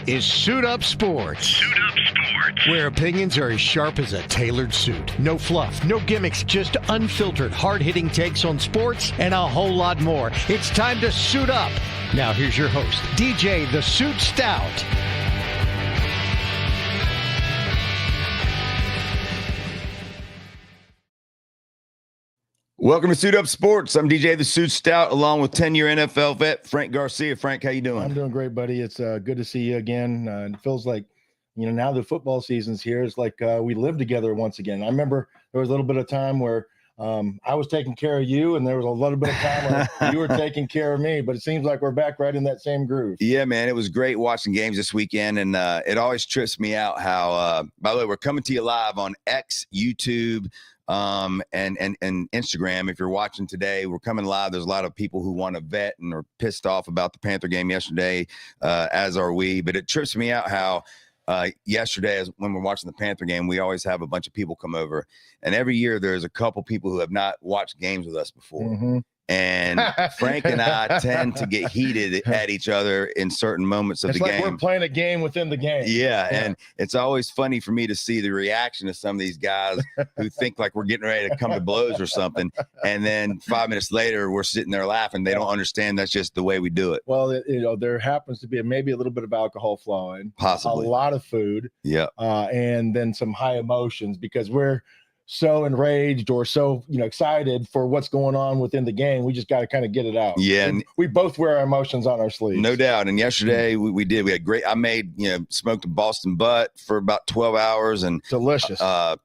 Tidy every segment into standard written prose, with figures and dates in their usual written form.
is Suit Up Sports. Suit Up Sports. Where opinions are as sharp as a tailored suit. No fluff, no gimmicks, just unfiltered, hard-hitting takes on sports and a whole lot more. It's time to suit up. Now here's your host, DJ the Suit Stout. Welcome to Suit Up Sports. I'm DJ the Suit Stout, along with 10-year NFL vet Frank Garcia. Frank, how you doing? I'm doing great, buddy. It's good to see you again. It feels like, now the football season's here. It's like we live together once again. I remember there was a little bit of time where I was taking care of you, and there was a little bit of time where you were taking care of me. But it seems like we're back right in that same groove. Yeah, man. It was great watching games this weekend, and it always trips me out how, by the way, we're coming to you live on X, YouTube, and Instagram. If you're watching today, we're coming live. There's a lot of people who want to vet and are pissed off about the Panther game yesterday, as are we. But it trips me out how yesterday, as when we're watching the Panther game, we always have a bunch of people come over, and every year there's a couple people who have not watched games with us before. Mm-hmm. And Frank and I tend to get heated at each other in certain moments of the game. It's like we're playing a game within the game. Yeah, and it's always funny for me to see the reaction of some of these guys who think like we're getting ready to come to blows or something. And then 5 minutes later, we're sitting there laughing. They don't understand that's just the way we do it. Well, there happens to be maybe a little bit of alcohol flowing. Possibly. A lot of food. Yeah. And then some high emotions because we're so enraged or so excited for what's going on within the game. We just got to kind of get it out. Yeah, we both wear our emotions on our sleeves, no doubt. And yesterday we had great. I made smoked a Boston butt for about 12 hours and delicious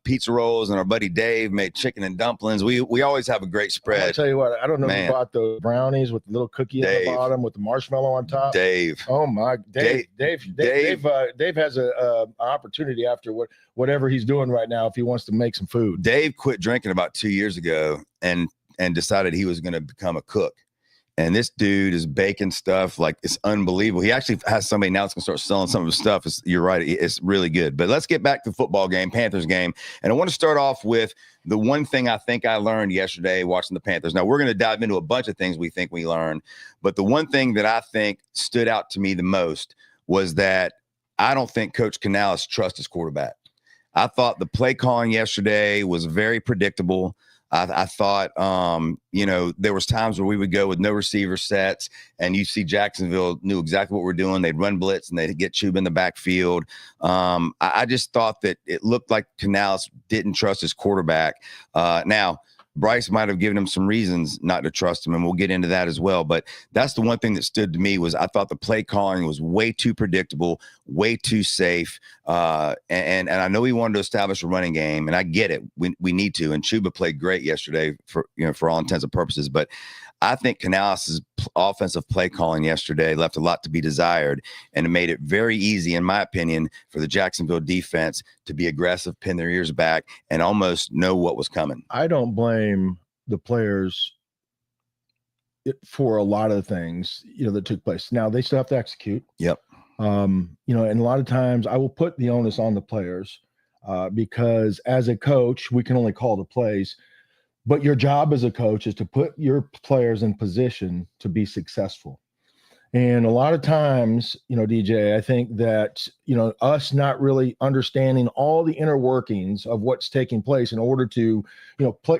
pizza rolls, and our buddy Dave made chicken and dumplings. We always have a great spread. I'll tell you what, I don't know if you bought the brownies with the little cookie at the bottom with the marshmallow on top. Dave, oh my, Dave has a opportunity after whatever he's doing right now if he wants to make some food. Dave quit drinking about 2 years ago and decided he was going to become a cook. And this dude is baking stuff like it's unbelievable. He actually has somebody now that's going to start selling some of his stuff. You're right. It's really good. But let's get back to the football game, Panthers game. And I want to start off with the one thing I think I learned yesterday watching the Panthers. Now, we're going to dive into a bunch of things we think we learned. But the one thing that I think stood out to me the most was that I don't think Coach Canales trusts his quarterback. I thought the play calling yesterday was very predictable. I thought, there was times where we would go with no receiver sets, and you see Jacksonville knew exactly what we're doing. They'd run blitz, and they'd get Chuba in the backfield. I just thought that it looked like Canales didn't trust his quarterback. Now, Bryce might have given him some reasons not to trust him, and we'll get into that as well. But that's the one thing that stood to me was I thought the play calling was way too predictable, way too safe. And I know he wanted to establish a running game, and I get it. We need to. And Chuba played great yesterday for all intents and purposes. But I think Canales' offensive play calling yesterday left a lot to be desired, and it made it very easy, in my opinion, for the Jacksonville defense to be aggressive, pin their ears back, and almost know what was coming. I don't blame the players for a lot of the things that took place. Now they still have to execute. Yep. And a lot of times I will put the onus on the players because as a coach, we can only call the plays. But your job as a coach is to put your players in position to be successful. And a lot of times, DJ, I think that, us not really understanding all the inner workings of what's taking place in order to,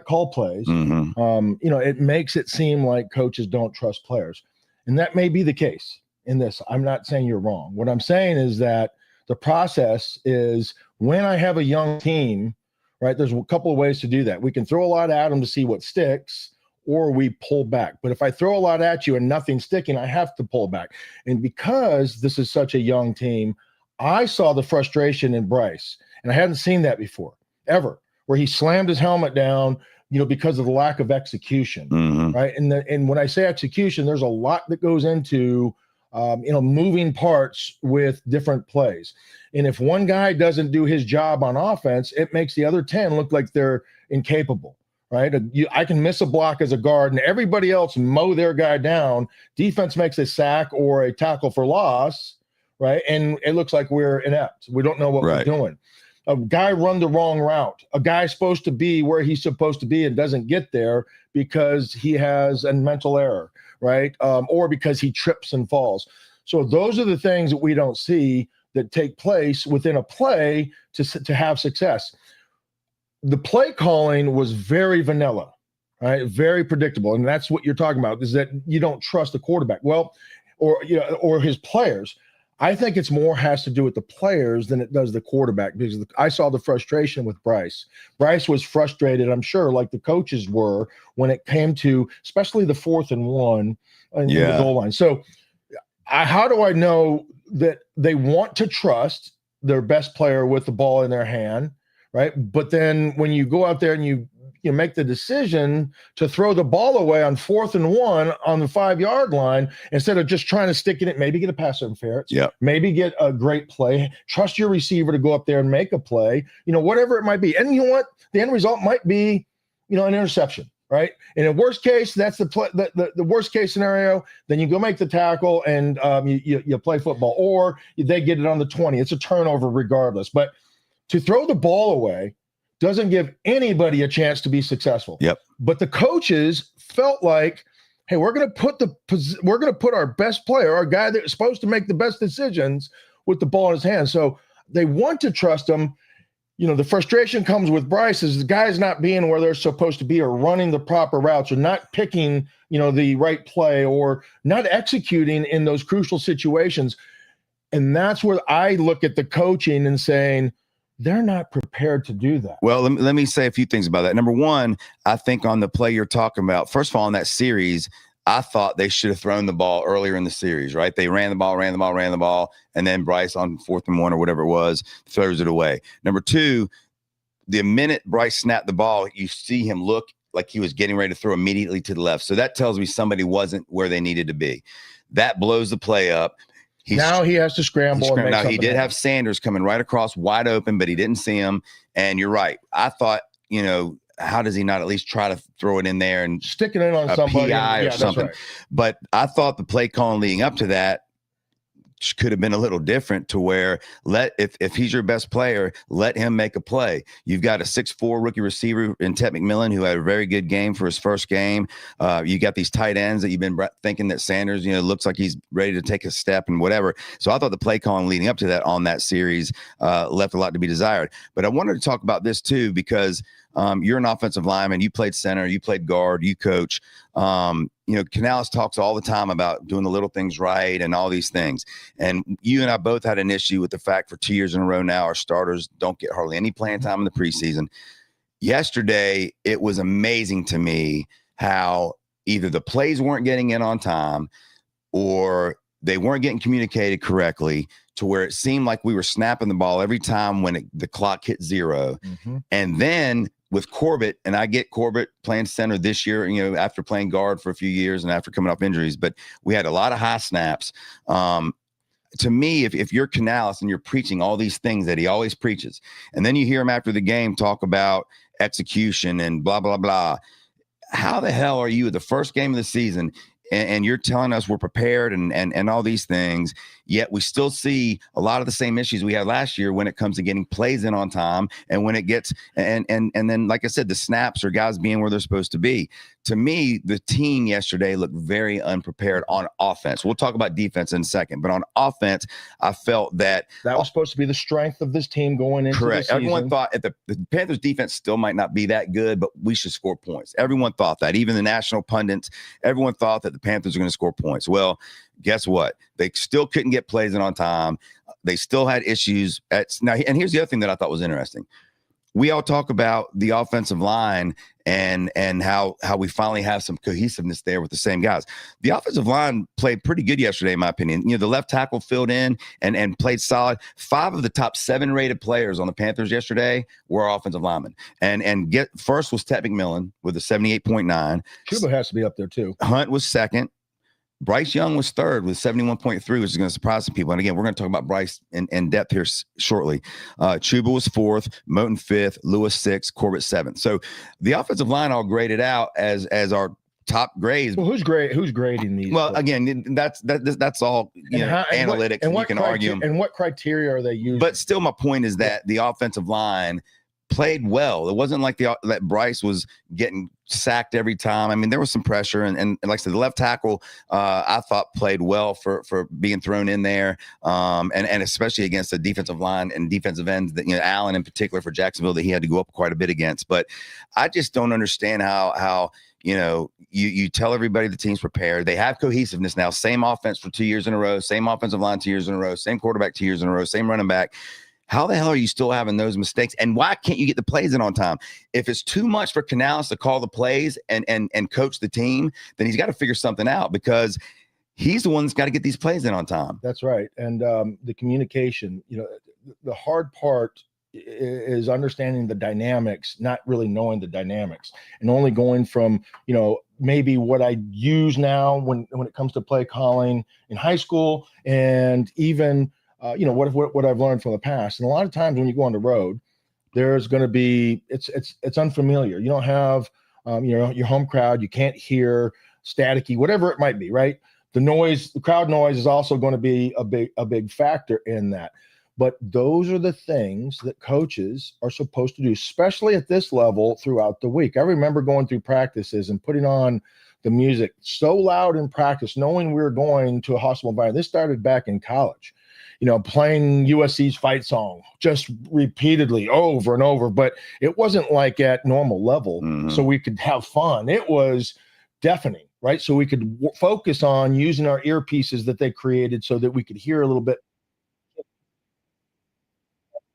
call plays, it makes it seem like coaches don't trust players. And that may be the case in this. I'm not saying you're wrong. What I'm saying is that the process is when I have a young team, right, there's a couple of ways to do that. We can throw a lot at them to see what sticks, or we pull back. But if I throw a lot at you and nothing's sticking, I have to pull back. And because this is such a young team, I saw the frustration in Bryce, and I hadn't seen that before, ever, where he slammed his helmet down, because of the lack of execution, right? And when I say execution, there's a lot that goes into moving parts with different plays. And if one guy doesn't do his job on offense, it makes the other 10 look like they're incapable, right? I can miss a block as a guard and everybody else mow their guy down. Defense makes a sack or a tackle for loss, right? And it looks like we're inept. We don't know what we're doing. A guy run the wrong route. A guy's supposed to be where he's supposed to be and doesn't get there because he has a mental error, right? Or because he trips and falls. So those are the things that we don't see that take place within a play to have success. The play calling was very vanilla, right? Very predictable. And that's what you're talking about, is that you don't trust the quarterback. Well, or his players. I think it's more has to do with the players than it does the quarterback, because I saw the frustration with Bryce. Bryce was frustrated, I'm sure, like the coaches were, when it came to especially the 4th and 1 in the goal line. So how do I know that they want to trust their best player with the ball in their hand, right? But then when you go out there and you make the decision to throw the ball away on 4th and 1 on the 5-yard line, instead of just trying to stick in it, maybe get a pass interference, maybe get a great play, trust your receiver to go up there and make a play, whatever it might be. And you know what? The end result might be, an interception, right? In a worst case, that's the worst case scenario. Then you go make the tackle and you play football, or they get it on the 20. It's a turnover regardless. But to throw the ball away doesn't give anybody a chance to be successful. But the coaches felt like, hey, we're going to put our best player, our guy that's supposed to make the best decisions, with the ball in his hand. So they want to trust him. The frustration comes with Bryce is the guy's not being where they're supposed to be, or running the proper routes, or not picking, the right play, or not executing in those crucial situations. And that's where I look at the coaching and saying, they're not prepared to do that. Well, let me say a few things about that. Number one, I think on the play you're talking about, first of all, in that series, I thought they should have thrown the ball earlier in the series, right? They ran the ball, and then Bryce on 4th and 1 or whatever it was, throws it away. Number two, the minute Bryce snapped the ball, you see him look like he was getting ready to throw immediately to the left. So that tells me somebody wasn't where they needed to be. That blows the play up. Now he has to scramble. Now he did have Sanders coming right across wide open, but he didn't see him. And you're right. I thought, how does he not at least try to throw it in there and stick it in on somebody or something? Right. But I thought the play calling leading up to that could have been a little different, to where if he's your best player, let him make a play. You've got a 6'4" rookie receiver in Ted McMillan, who had a very good game for his first game. You got these tight ends that you've been thinking that Sanders, looks like he's ready to take a step and whatever. So I thought the play calling leading up to that on that series left a lot to be desired. But I wanted to talk about this too, because you're an offensive lineman. You played center, you played guard, you coach. Canales talks all the time about doing the little things right and all these things. And you and I both had an issue with the fact for 2 years in a row now, our starters don't get hardly any playing time in the preseason. Yesterday, it was amazing to me how either the plays weren't getting in on time, or they weren't getting communicated correctly, to where it seemed like we were snapping the ball every time when the clock hit 0. And then with Corbett, and I get Corbett playing center this year, after playing guard for a few years and after coming off injuries, but we had a lot of high snaps. To me, if you're Canales and you're preaching all these things that he always preaches, and then you hear him after the game talk about execution and blah, blah, blah, how the hell are you at the first game of the season and you're telling us we're prepared and all these things, yet we still see a lot of the same issues we had last year when it comes to getting plays in on time, and when it gets and then, like I said, the snaps or guys being where they're supposed to be. To me, the team yesterday looked very unprepared on offense. We'll talk about defense in a second, but on offense, I felt that was supposed to be the strength of this team going into the season. Everyone thought the Panthers defense still might not be that good, but we should score points. Everyone thought that. Even the national pundits, everyone thought that the Panthers are going to score points. Well, guess what? They still couldn't get plays in on time. They still had issues. And here's the other thing that I thought was interesting. We all talk about the offensive line and how we finally have some cohesiveness there with the same guys. The offensive line played pretty good yesterday, in my opinion. The left tackle filled in and played solid. 5 of the top 7 rated players on the Panthers yesterday were offensive linemen. And first was Ted McMillan with a 78.9. Chuba has to be up there too. Hunt was second. Bryce Young was third with 71.3, which is going to surprise some people. And again, we're going to talk about Bryce in depth here shortly. Chuba was 4th, Moton 5th, Lewis 6th, Corbett 7th. So the offensive line all graded out as our top grades. Well, who's grading these? Well, again, that's all analytics. And you can argue them. And what criteria are they using? But still, my point is that the offensive line played well. It wasn't like that Bryce was getting sacked every time. I mean, there was some pressure, and like I said, the left tackle I thought played well for being thrown in there, and especially against the defensive line and defensive ends that, you know, Allen in particular for Jacksonville, that he had to go up quite a bit against. But I just don't understand how you know, you tell everybody the team's prepared. They have cohesiveness now. Same offense for 2 years in a row. Same offensive line 2 years in a row. Same quarterback 2 years in a row. Same running back. How the hell are you still having those mistakes? And why can't you get the plays in on time? If it's too much for Canales to call the plays and coach the team, then he's got to figure something out, because he's the one that's got to get these plays in on time. That's right. And the communication, you know, the hard part is understanding the dynamics, not really knowing the dynamics, and only going from, you know, maybe what I use now when it comes to play calling in high school, and even you know, what I've learned from the past. And a lot of times when you go on the road, there's going to be, it's unfamiliar. You don't have, you know, your home crowd. You can't hear staticky, whatever it might be, right? The noise, the crowd noise is also going to be a big factor in that. But those are the things that coaches are supposed to do, especially at this level throughout the week. I remember going through practices and putting on the music so loud in practice, knowing we were going to a hostile environment. This started back in college. You know, playing USC's fight song just repeatedly over and over, but it wasn't like at normal level, so we could have fun. It was deafening, right? So we could focus on using our earpieces that they created so that we could hear a little bit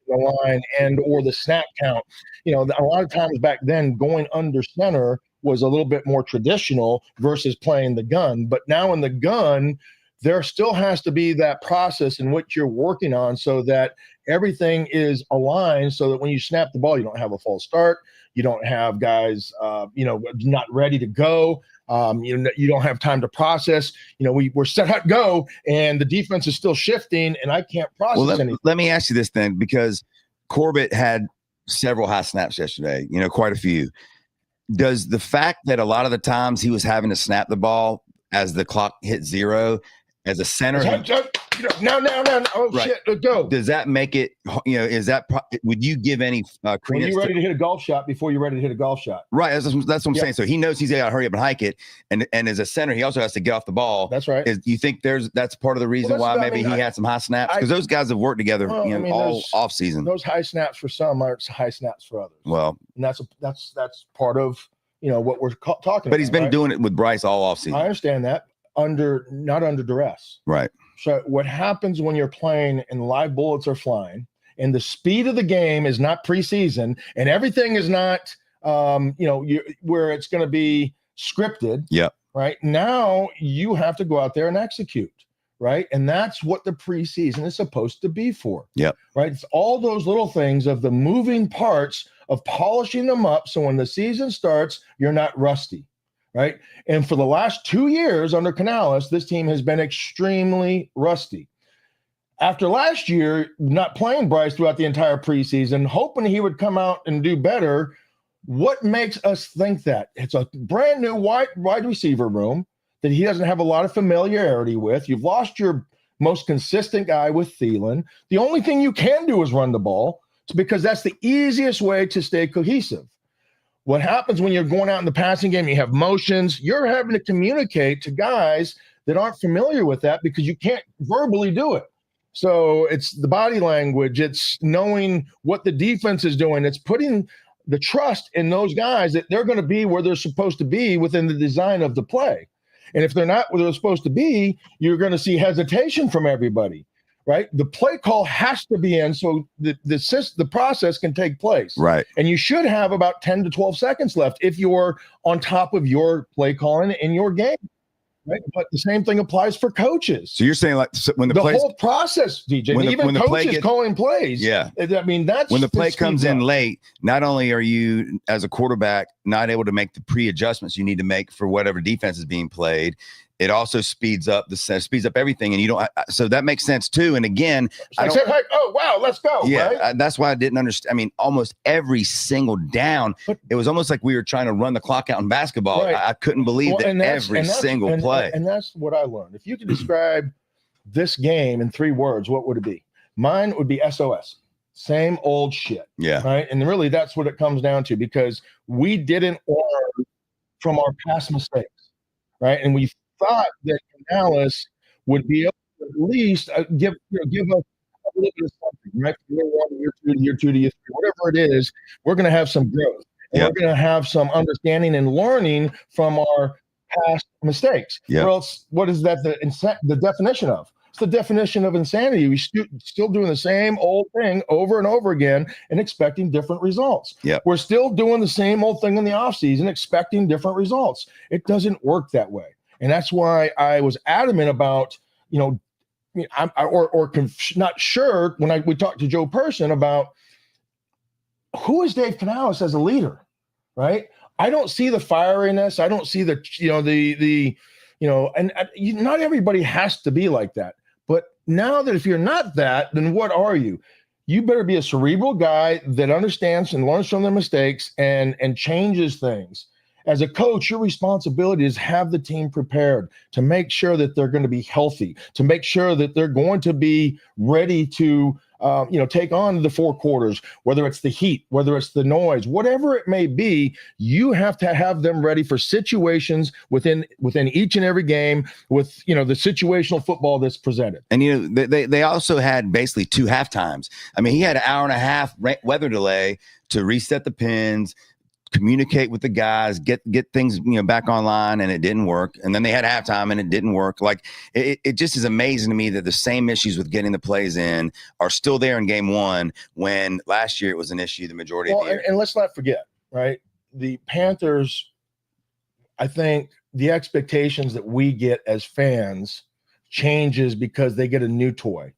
the line and or the snap count. You know, a lot of times back then, going under center was a little bit more traditional versus playing the gun. But now in the gun, there still has to be that process in which you're working on so that everything is aligned, so that when you snap the ball, you don't have a false start. You don't have guys, you know, not ready to go. You don't have time to process. You know, we're set up, go, and the defense is still shifting, and I can't process anything. Let me ask you this then, because Corbett had several high snaps yesterday, you know, quite a few. Does the fact that a lot of the times he was having to snap the ball as the clock hit zero, as a center, now, oh right. Shit, go. Does that make it, you know, would you give any credence? When you're ready to hit a golf shot before you're ready to hit a golf shot. Right. That's what I'm saying. So he knows he's got to hurry up and hike it. And as a center, he also has to get off the ball. That's right. You think that's part of the reason why maybe he had some high snaps? Because those guys have worked together all off season. Those high snaps for some aren't high snaps for others. Well, and that's part of, you know, what we're talking about. But he's been doing it with Bryce all off season. I understand that. Not under duress. Right. So what happens when you're playing and live bullets are flying and the speed of the game is not preseason and everything is not, you know, where it's going to be scripted. Yeah. Right. Now you have to go out there and execute. Right. And that's what the preseason is supposed to be for. Yeah. Right. It's all those little things of the moving parts of polishing them up. So when the season starts, you're not rusty. Right. And for the last 2 years under Canales, this team has been extremely rusty. After last year, not playing Bryce throughout the entire preseason, hoping he would come out and do better. What makes us think that? It's a brand new wide receiver room that he doesn't have a lot of familiarity with. You've lost your most consistent guy with Thielen. The only thing you can do is run the ball. It's because that's the easiest way to stay cohesive. What happens when you're going out in the passing game, you have motions, you're having to communicate to guys that aren't familiar with that because you can't verbally do it. So it's the body language, it's knowing what the defense is doing, it's putting the trust in those guys that they're going to be where they're supposed to be within the design of the play. And if they're not where they're supposed to be, you're going to see hesitation from everybody. Right, the play call has to be in so the process can take place. Right, and you should have about 10 to 12 seconds left if you're on top of your play calling in your game. Right, but the same thing applies for coaches. So you're saying like when the whole process, DJ, even coaches calling plays. Yeah, I mean that's when the play comes in late. Not only are you as a quarterback not able to make the pre-adjustments you need to make for whatever defense is being played, it also speeds up everything, and you don't. So that makes sense too. And again, I said, hey, oh wow, let's go. Yeah, right? That's why I didn't understand. I mean, almost every single down, it was almost like we were trying to run the clock out in basketball. Right. I couldn't believe that every single play. And that's what I learned. If you could describe this game in 3 words, what would it be? Mine would be SOS. Same old shit. Yeah. Right. And really, that's what it comes down to, because we didn't learn from our past mistakes. Right. And we thought that Canales would be able to at least give us a little bit of something, right? From year 1 to year 2 to year 2 to year 3, whatever it is, we're going to have some growth. And we're going to have some understanding and learning from our past mistakes. Or else, what is that the definition of? It's the definition of insanity. We still doing the same old thing over and over again and expecting different results. We're still doing the same old thing in the offseason, expecting different results. It doesn't work that way. And that's why I was adamant about, not sure when we talked to Joe Person about who is Dave Canales as a leader, right? I don't see the fieriness. I don't see not everybody has to be like that. But now that if you're not that, then what are you? You better be a cerebral guy that understands and learns from their mistakes and changes things. As a coach, your responsibility is have the team prepared to make sure that they're going to be healthy, to make sure that they're going to be ready to take on the 4 quarters, whether it's the heat, whether it's the noise, whatever it may be. You have to have them ready for situations within each and every game with, the situational football that's presented. And, they also had basically 2 halftimes. I mean, he had an hour and a half weather delay to reset the pins, communicate with the guys, get things back online, and it didn't work. And then they had halftime and it didn't work. Like it just is amazing to me that the same issues with getting the plays in are still there in game 1, when last year it was an issue the majority of the year. And let's not forget, right? The Panthers, I think the expectations that we get as fans changes because they get a new toy,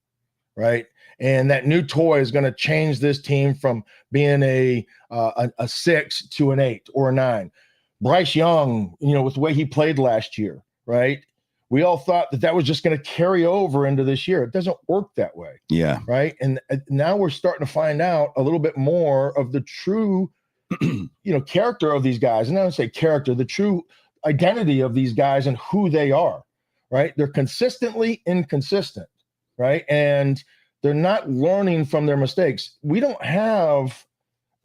right? And that new toy is going to change this team from being a 6 to an 8 or a 9. Bryce Young, with the way he played last year, right? We all thought that was just going to carry over into this year. It doesn't work that way. Yeah. Right. And now we're starting to find out a little bit more of the true, character of these guys. And I don't say character, the true identity of these guys and who they are. Right. They're consistently inconsistent. Right. And they're not learning from their mistakes. We don't have,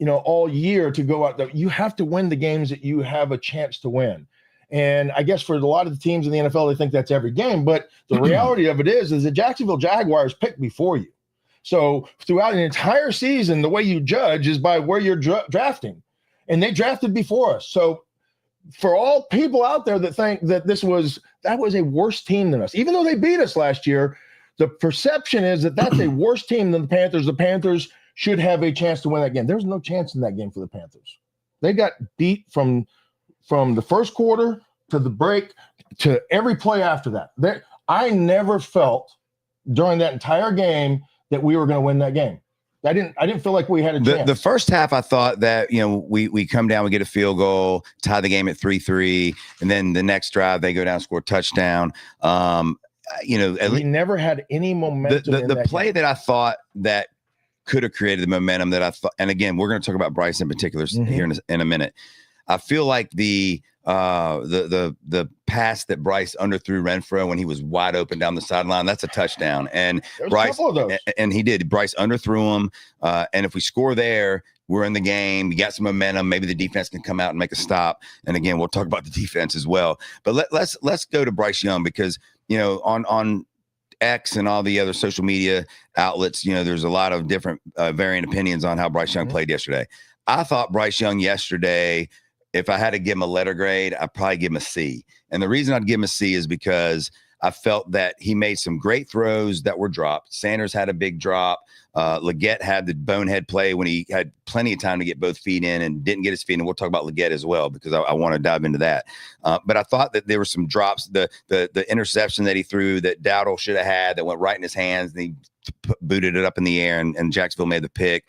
all year to go out there. You have to win the games that you have a chance to win. And I guess for a lot of the teams in the NFL, they think that's every game. But the reality of it is the Jacksonville Jaguars picked before you. So throughout an entire season, the way you judge is by where you're drafting. And they drafted before us. So for all people out there that think that that was a worse team than us, even though they beat us last year, the perception is that that's a worse team than the Panthers. The Panthers should have a chance to win that game. There's no chance in that game for the Panthers. They got beat from the first quarter to the break to every play after that. I never felt during that entire game that we were going to win that game. I didn't feel like we had a chance. The first half, I thought that, we come down, we get a field goal, tie the game at 3-3, and then the next drive they go down, score a touchdown. We never had any momentum. The play that I thought that could have created the momentum that I thought, and again, we're going to talk about Bryce in particular here in a minute. I feel like the pass that Bryce underthrew Renfrow when he was wide open down the sideline, that's a touchdown. And Bryce, and he did. Bryce underthrew him. And if we score there, we're in the game. You got some momentum. Maybe the defense can come out and make a stop. And again, we'll talk about the defense as well. But let's go to Bryce Young, because on X and all the other social media outlets, there's a lot of different varying opinions on how Bryce Young played yesterday. I thought Bryce Young yesterday, if I had to give him a letter grade, I'd probably give him a C. And the reason I'd give him a C is because I felt that he made some great throws that were dropped. Sanders had a big drop. Leggett had the bonehead play when he had plenty of time to get both feet in and didn't get his feet in. We'll talk about Leggett as well, because I want to dive into that. But I thought that there were some drops. The interception that he threw that Dowdle should have had that went right in his hands, and he booted it up in the air, and Jacksonville made the pick.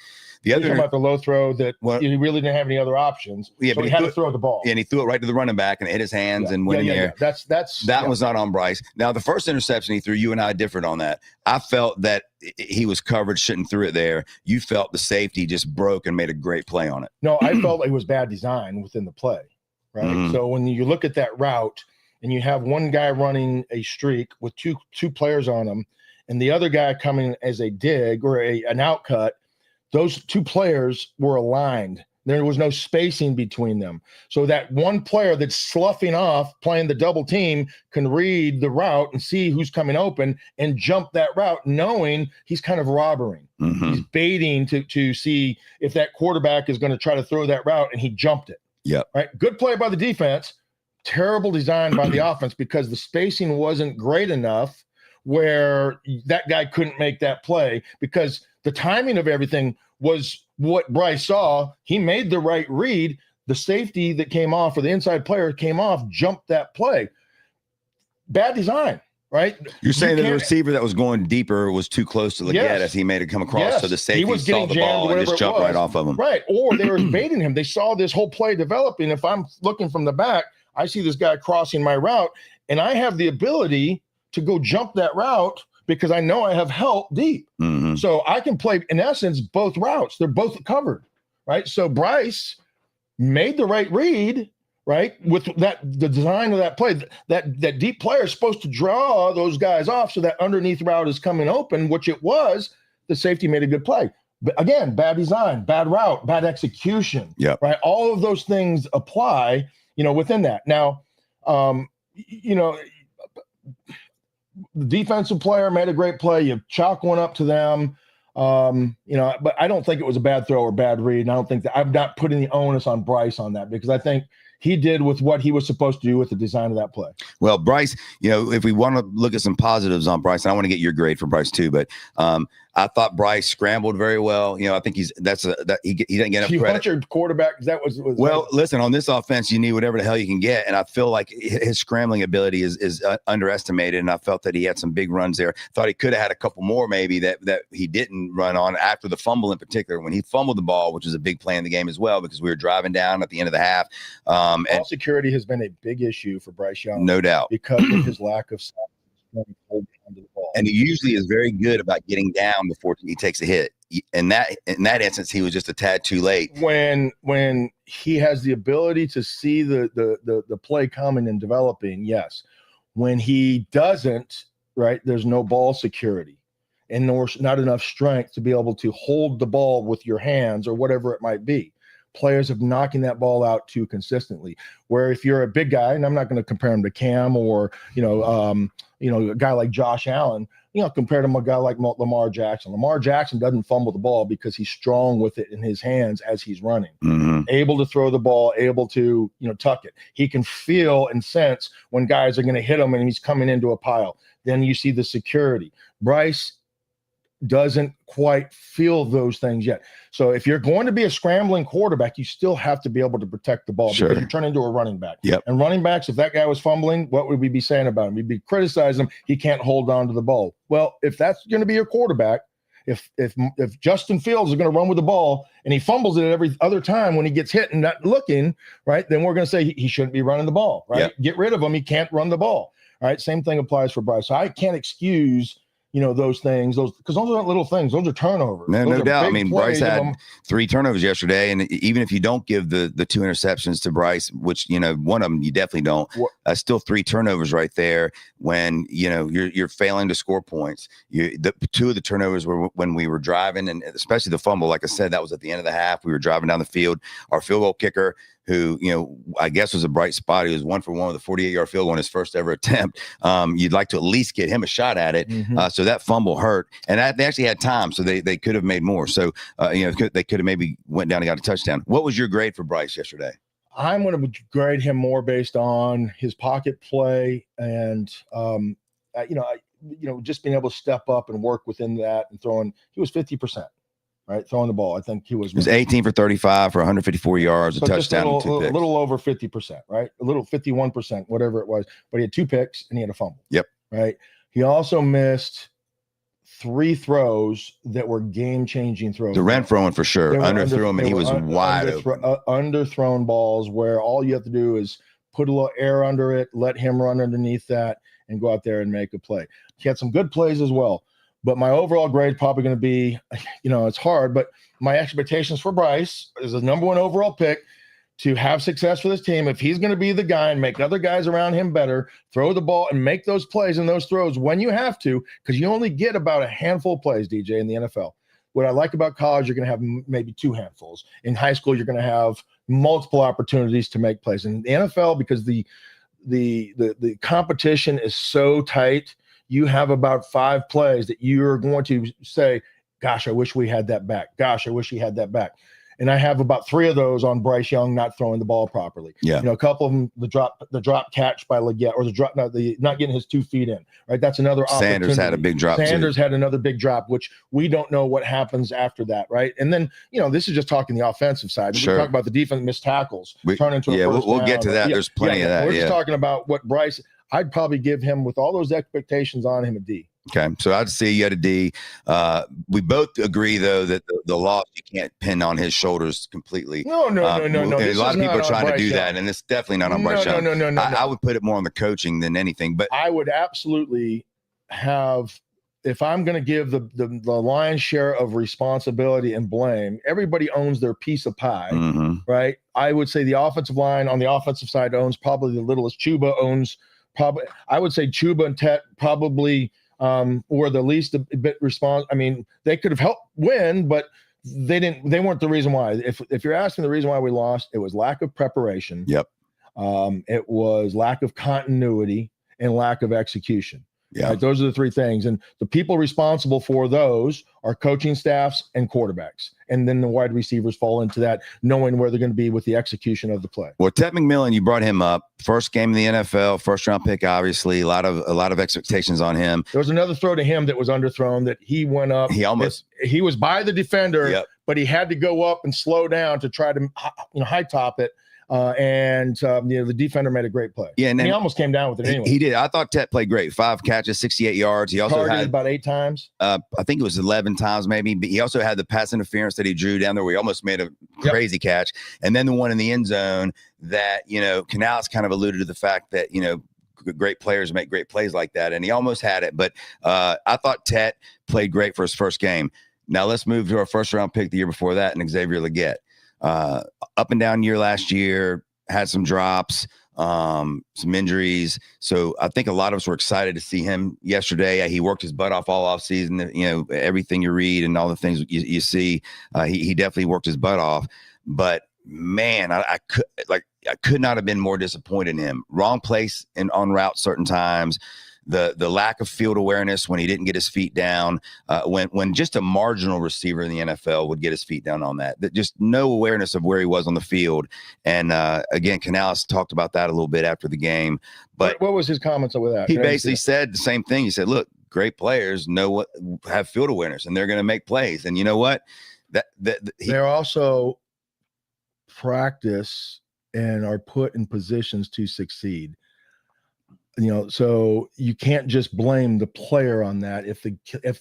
You're talking about the low throw that he really didn't have any other options. Yeah, so he had to throw the ball. Yeah, and he threw it right to the running back, and it hit his hands and went in the air. That was not on Bryce. Now, the first interception he threw, you and I differed on that. I felt that he was covered, shouldn't threw it there. You felt the safety just broke and made a great play on it. No, I felt it was bad design within the play, right? Mm-hmm. So when you look at that route and you have one guy running a streak with two players on him, and the other guy coming as a dig or an outcut, those two players were aligned. There was no spacing between them. So that one player that's sloughing off playing the double team can read the route and see who's coming open and jump that route, knowing he's kind of robbering. He's baiting to see if that quarterback is going to try to throw that route, and he jumped it. Yep. Right. Good play by the defense. Terrible design by the offense because the spacing wasn't great enough where that guy couldn't make that play because the timing of everything was what Bryce saw. He made the right read. The safety that came off, or the inside player came off, jumped that play. Bad design, right? You're saying that the receiver that was going deeper was too close to Legette as he made it come across, so the safety saw the ball and just jumped right off of him. Right, or they were baiting him. They saw this whole play developing. If I'm looking from the back, I see this guy crossing my route, and I have the ability to go jump that route because I know I have help deep. So I can play, in essence, both routes. They're both covered, right? So Bryce made the right read, right? With the design of that play, that deep player is supposed to draw those guys off so that underneath route is coming open, which it was. The safety made a good play. But again, bad design, bad route, bad execution, right? All of those things apply, within that. Now, the defensive player made a great play. You chalk one up to them, but I don't think it was a bad throw or bad read. And I don't think that I'm not putting the onus on Bryce on that because I think he did with what he was supposed to do with the design of that play. Well, Bryce, if we want to look at some positives on Bryce, and I want to get your grade for Bryce too, but I thought Bryce scrambled very well. I think he didn't get enough credit. Want your quarterback? Listen, on this offense, you need whatever the hell you can get, and I feel like his scrambling ability is underestimated. And I felt that he had some big runs there. Thought he could have had a couple more maybe that he didn't run on after the fumble in particular. When he fumbled the ball, which was a big play in the game as well, because we were driving down at the end of the half. Ball security has been a big issue for Bryce Young, no doubt, because of his lack of hold onto the ball. And he usually is very good about getting down before he takes a hit. In that instance, he was just a tad too late. When he has the ability to see the play coming and developing, yes. When he doesn't, right, there's no ball security and there's not enough strength to be able to hold the ball with your hands or whatever it might be. Players have knocking that ball out too consistently. Where if you're a big guy, and I'm not going to compare him to Cam or a guy like Josh Allen, compare him to a guy like Lamar Jackson. Lamar Jackson doesn't fumble the ball because he's strong with it in his hands as he's running, able to throw the ball, able to tuck it. He can feel and sense when guys are going to hit him and he's coming into a pile. Then you see the security. Bryce doesn't quite feel those things yet. So if you're going to be a scrambling quarterback, you still have to be able to protect the ball because you turn into a running back. And running backs, if that guy was fumbling, what would we be saying about him? We'd be criticizing him. He can't hold on to the ball. Well, if that's going to be your quarterback, if Justin Fields is going to run with the ball and he fumbles it every other time when he gets hit and not looking, right, then we're going to say he shouldn't be running the ball, right? Get rid of him. He can't run the ball. All right, same thing applies for Bryce. So I can't excuse those things, because those aren't little things. Those are turnovers. No doubt. I mean, Bryce had 3 turnovers yesterday, and even if you don't give the 2 interceptions to Bryce, which one of them you definitely don't, still 3 turnovers right there. When you're failing to score points. 2 of the turnovers were when we were driving, and especially the fumble. Like I said, that was at the end of the half. We were driving down the field. Our field goal kicker, who, I guess was a bright spot. He was 1 for 1 with a 48-yard field goal on his first ever attempt. You'd like to at least get him a shot at it. So that fumble hurt. And they actually had time, so they could have made more. So, they could have maybe went down and got a touchdown. What was your grade for Bryce yesterday? I'm going to grade him more based on his pocket play and, just being able to step up and work within that and throwing. He was 50%. Right, throwing the ball. I think he was 18 for 35 for 154 yards, so a touchdown, and 2 picks. A little over 50%, right? A little 51%, whatever it was. But he had 2 picks and he had a fumble. Right. He also missed 3 throws that were game-changing throws. The Renfro one for sure. Underthrew him and he was wide open. Underthrown balls where all you have to do is put a little air under it, let him run underneath that, and go out there and make a play. He had some good plays as well. But my overall grade probably going to be, it's hard, but my expectations for Bryce is the number 1 overall pick to have success for this team. If he's going to be the guy and make other guys around him better, throw the ball and make those plays and those throws when you have to, because you only get about a handful of plays, DJ, in the NFL. what I like about college, you're going to have maybe 2 handfuls. In high school, you're going to have multiple opportunities to make plays. In the NFL, because the competition is so tight, you have about 5 plays that you're going to say, gosh, I wish we had that back. Gosh, I wish he had that back. And I have about 3 of those on Bryce Young not throwing the ball properly. Yeah. A couple of them, the drop catch by Leggett, or not getting his 2 feet in. Right. That's another opportunity. Sanders had a big drop. Sanders had another big drop, which we don't know what happens after that. Right. And then, this is just talking the offensive side. Sure. We talk about the defense, missed tackles, turn into a first we'll down. get to that. There's plenty of that. We're just talking about what Bryce. I'd probably give him, with all those expectations on him, a D. Okay, so I'd say you had a D. We both agree, though, that the loss you can't pin on his shoulders completely. No. A lot of people are trying to do that, and it's definitely not on Bryce Young. No. I would put it more on the coaching than anything. But I would absolutely have, if I'm going to give the lion's share of responsibility and blame, everybody owns their piece of pie, right? I would say the offensive line on the offensive side owns probably the littlest. Chuba owns probably. I would say Chuba and Tet probably. Or the least a bit response. I mean, they could have helped win, but they weren't the reason why. If you're asking the reason why we lost, it was lack of preparation. Yep. It was lack of continuity and lack of execution. Yeah. Right? Those are the 3 things. And the people responsible for those are coaching staffs and quarterbacks. And then the wide receivers fall into that, knowing where they're going to be with the execution of the play. Well, Ted McMillan, you brought him up. First game in the NFL, first round pick, obviously. A lot of expectations on him. There was another throw to him that was underthrown that he went up. He was by the defender, but he had to go up and slow down to try to high top it. The defender made a great play. Yeah, and he almost came down with it anyway. He did. I thought Tet played great. 5 catches, 68 yards. He also targeted had about 8 times. I think it was 11 times maybe. But he also had the pass interference that he drew down there where he almost made a crazy catch. And then the one in the end zone that, Canales kind of alluded to the fact that, great players make great plays like that. And he almost had it. But I thought Tet played great for his first game. Now let's move to our first round pick the year before that, and Xavier Leggett. Up and down year last year, had some drops, some injuries. So I think a lot of us were excited to see him yesterday. He worked his butt off all off season. Everything you read and all the things you see, he definitely worked his butt off. But man, I could not have been more disappointed in him. Wrong place and en route certain times. The lack of field awareness when he didn't get his feet down, when just a marginal receiver in the NFL would get his feet down on that just no awareness of where he was on the field. And again, Canales talked about that a little bit after the game. But what was his comments with that? He basically said the same thing. He said, look, great players have field awareness and they're going to make plays. And you know what? They're also practice and are put in positions to succeed. So you can't just blame the player on that.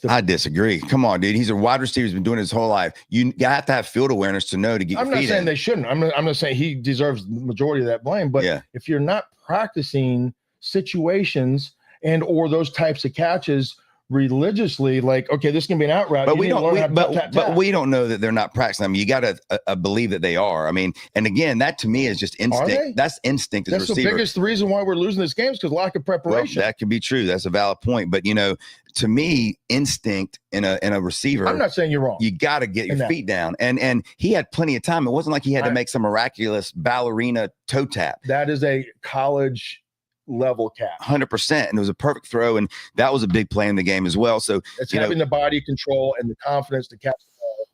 I disagree. Come on, dude. He's a wide receiver. He's been doing it his whole life. You have to have field awareness to know to get your feet in. I'm not saying they shouldn't. I'm not saying he deserves the majority of that blame. But if you're not practicing situations and or those types of catches religiously, like, okay, this can be an out route. But we don't know that they're not practicing. I mean, you got to believe that they are. I mean, and again, that to me is just instinct. That's instinct as a receiver. That's the biggest reason why we're losing this game is because lack of preparation. Well, that could be true. That's a valid point. But to me, instinct in a receiver. I'm not saying you're wrong. You got to get your feet down. And he had plenty of time. It wasn't like he had to make some miraculous ballerina toe tap. That is a college level catch. 100%. And it was a perfect throw. And that was a big play in the game as well. So it's having the body control and the confidence to catch the ball,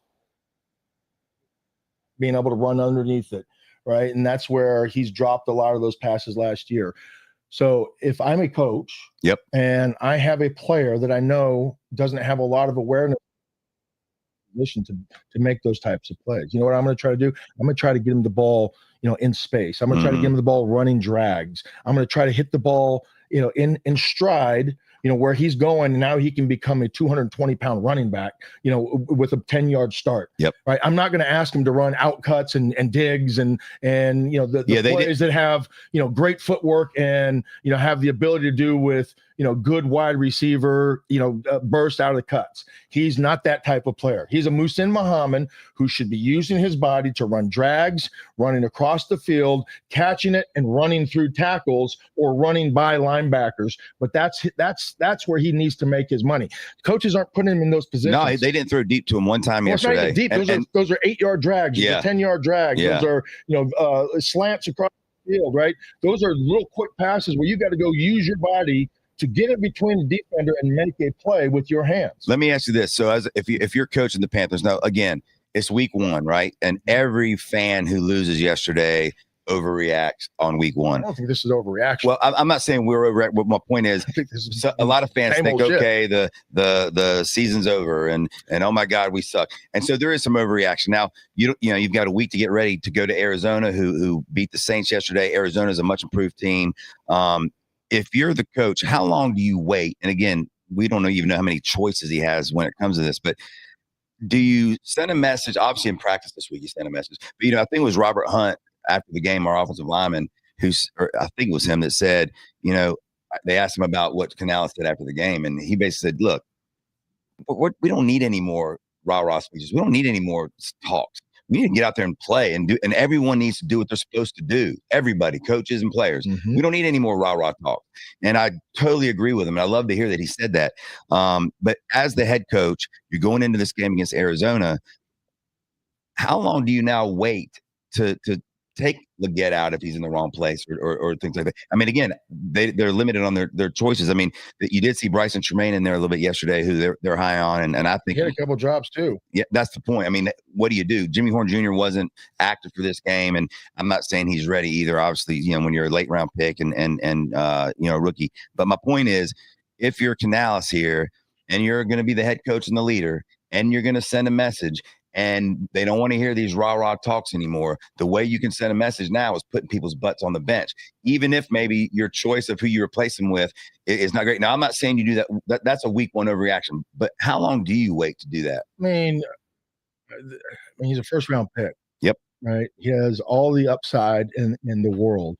being able to run underneath it. Right. And that's where he's dropped a lot of those passes last year. So if I'm a coach and I have a player that I know doesn't have a lot of awareness to make those types of plays, you know what I'm going to try to do? I'm going to try to get him the ball, in space. I'm going to try to get him the ball running drags. I'm going to try to hit the ball, in stride, where he's going. And now he can become a 220-pound running back, with a 10-yard start. Right. I'm not going to ask him to run out cuts and digs and the plays that have, great footwork and, have the ability to do with, good wide receiver, burst out of the cuts. He's not that type of player. He's a Muhsin Muhammad who should be using his body to run drags, running across the field, catching it and running through tackles or running by linebackers. But that's where he needs to make his money. Coaches aren't putting him in those positions. No, they didn't throw deep to him one time yesterday. Deep. Those are 8-yard drags. Yeah. 10-yard drags. Yeah. Those are slants across the field, right? Those are little quick passes where you got to go use your body to get it between the defender and make a play with your hands. Let me ask you this. So if you're coaching the Panthers, now again, it's week 1, right? And every fan who loses yesterday overreacts on week 1. I don't think this is overreaction. Well, I'm not saying we're overreacting. What my point is, a lot of fans think, okay, the season's over and oh my God, we suck. And so there is some overreaction. Now, you've got a week to get ready to go to Arizona, who beat the Saints yesterday. Arizona is a much improved team. If you're the coach, how long do you wait? And again, we don't even know how many choices he has when it comes to this, but do you send a message? Obviously in practice this week, you send a message, but I think it was Robert Hunt after the game, our offensive lineman, I think it was him that said, they asked him about what Canales said after the game. And he basically said, look, we don't need any more rah-rah speeches. We don't need any more talks. We need to get out there and play and everyone needs to do what they're supposed to do. Everybody, coaches and players. Mm-hmm. We don't need any more rah-rah talk. And I totally agree with him. And I love to hear that he said that. But as the head coach, you're going into this game against Arizona. How long do you now wait to take Legette out if he's in the wrong place or things like that? I mean, again, they're limited on their choices. I mean, you did see Bryson Tremaine in there a little bit yesterday, who they're high on, and I think he had a couple drops too. Yeah, that's the point. I mean, what do you do? Jimmy Horn Jr. wasn't active for this game, and I'm not saying he's ready either. Obviously, when you're a late round pick and rookie. But my point is, if you're Canales here and you're going to be the head coach and the leader, and you're going to send a message, and they don't want to hear these rah-rah talks anymore. The way you can send a message now is putting people's butts on the bench, even if maybe your choice of who you replace them with is not great. Now, I'm not saying you do that. That's a week 1 overreaction. But how long do you wait to do that? I mean, he's a first-round pick. Yep. Right? He has all the upside in the world.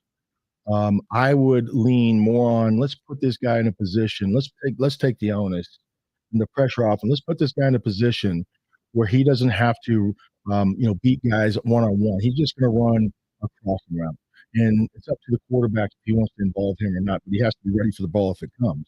I would lean more on, let's put this guy in a position. Let's take the onus and the pressure off, and let's put this guy in a position where he doesn't have to, beat guys one-on-one. He's just going to run a crossing route. And it's up to the quarterback if he wants to involve him or not, but he has to be ready for the ball if it comes.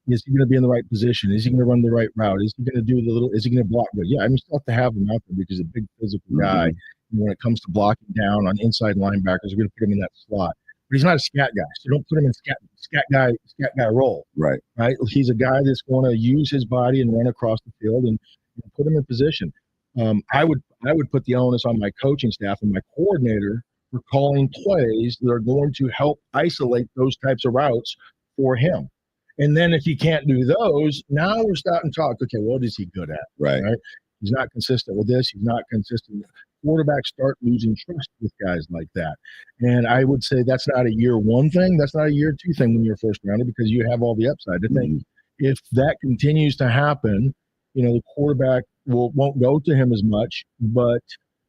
Is he going to be in the right position? Is he going to run the right route? Is he going to is he going to block good? Yeah, you still have to have him out there because he's a big physical guy. And when it comes to blocking down on inside linebackers, we're going to put him in that slot. But he's not a scat guy, so don't put him in scat guy role. Right. He's a guy that's going to use his body and run across the field and put him in position. I would put the onus on my coaching staff and my coordinator for calling plays that are going to help isolate those types of routes for him. And then if he can't do those, now we're starting to talk, okay, what is he good at? Right? He's not consistent with this. He's not consistent. Quarterbacks start losing trust with guys like that. And I would say that's not a year 1 thing. That's not a year 2 thing when you're first rounder because you have all the upside. I think if that continues to happen, the quarterback won't go to him as much, but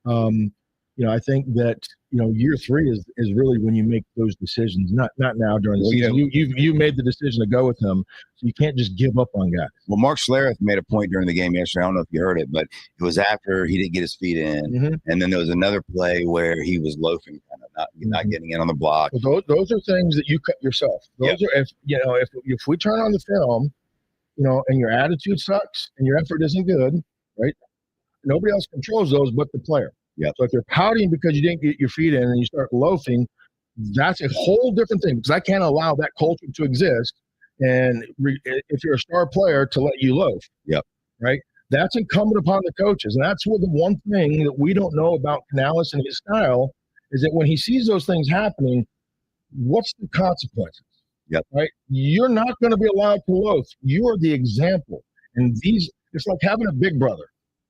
I think that year 3 is really when you make those decisions. Not now during the season. You made the decision to go with him, so you can't just give up on guys. Well, Mark Schlereth made a point during the game yesterday. I don't know if you heard it, but it was after he didn't get his feet in, and then there was another play where he was loafing, kind of not getting in on the block. Well, those are things that you cut yourself. Those are if we turn on the film. And your attitude sucks and your effort isn't good, right? Nobody else controls those but the player. Yeah. So if you're pouting because you didn't get your feet in and you start loafing, that's a whole different thing because I can't allow that culture to exist. And if you're a star player, to let you loaf. Yep. Right? That's incumbent upon the coaches. And that's the one thing that we don't know about Canales and his style is that when he sees those things happening, what's the consequences? Yep. Right. You're not going to be allowed to loaf. You are the example. And it's like having a big brother.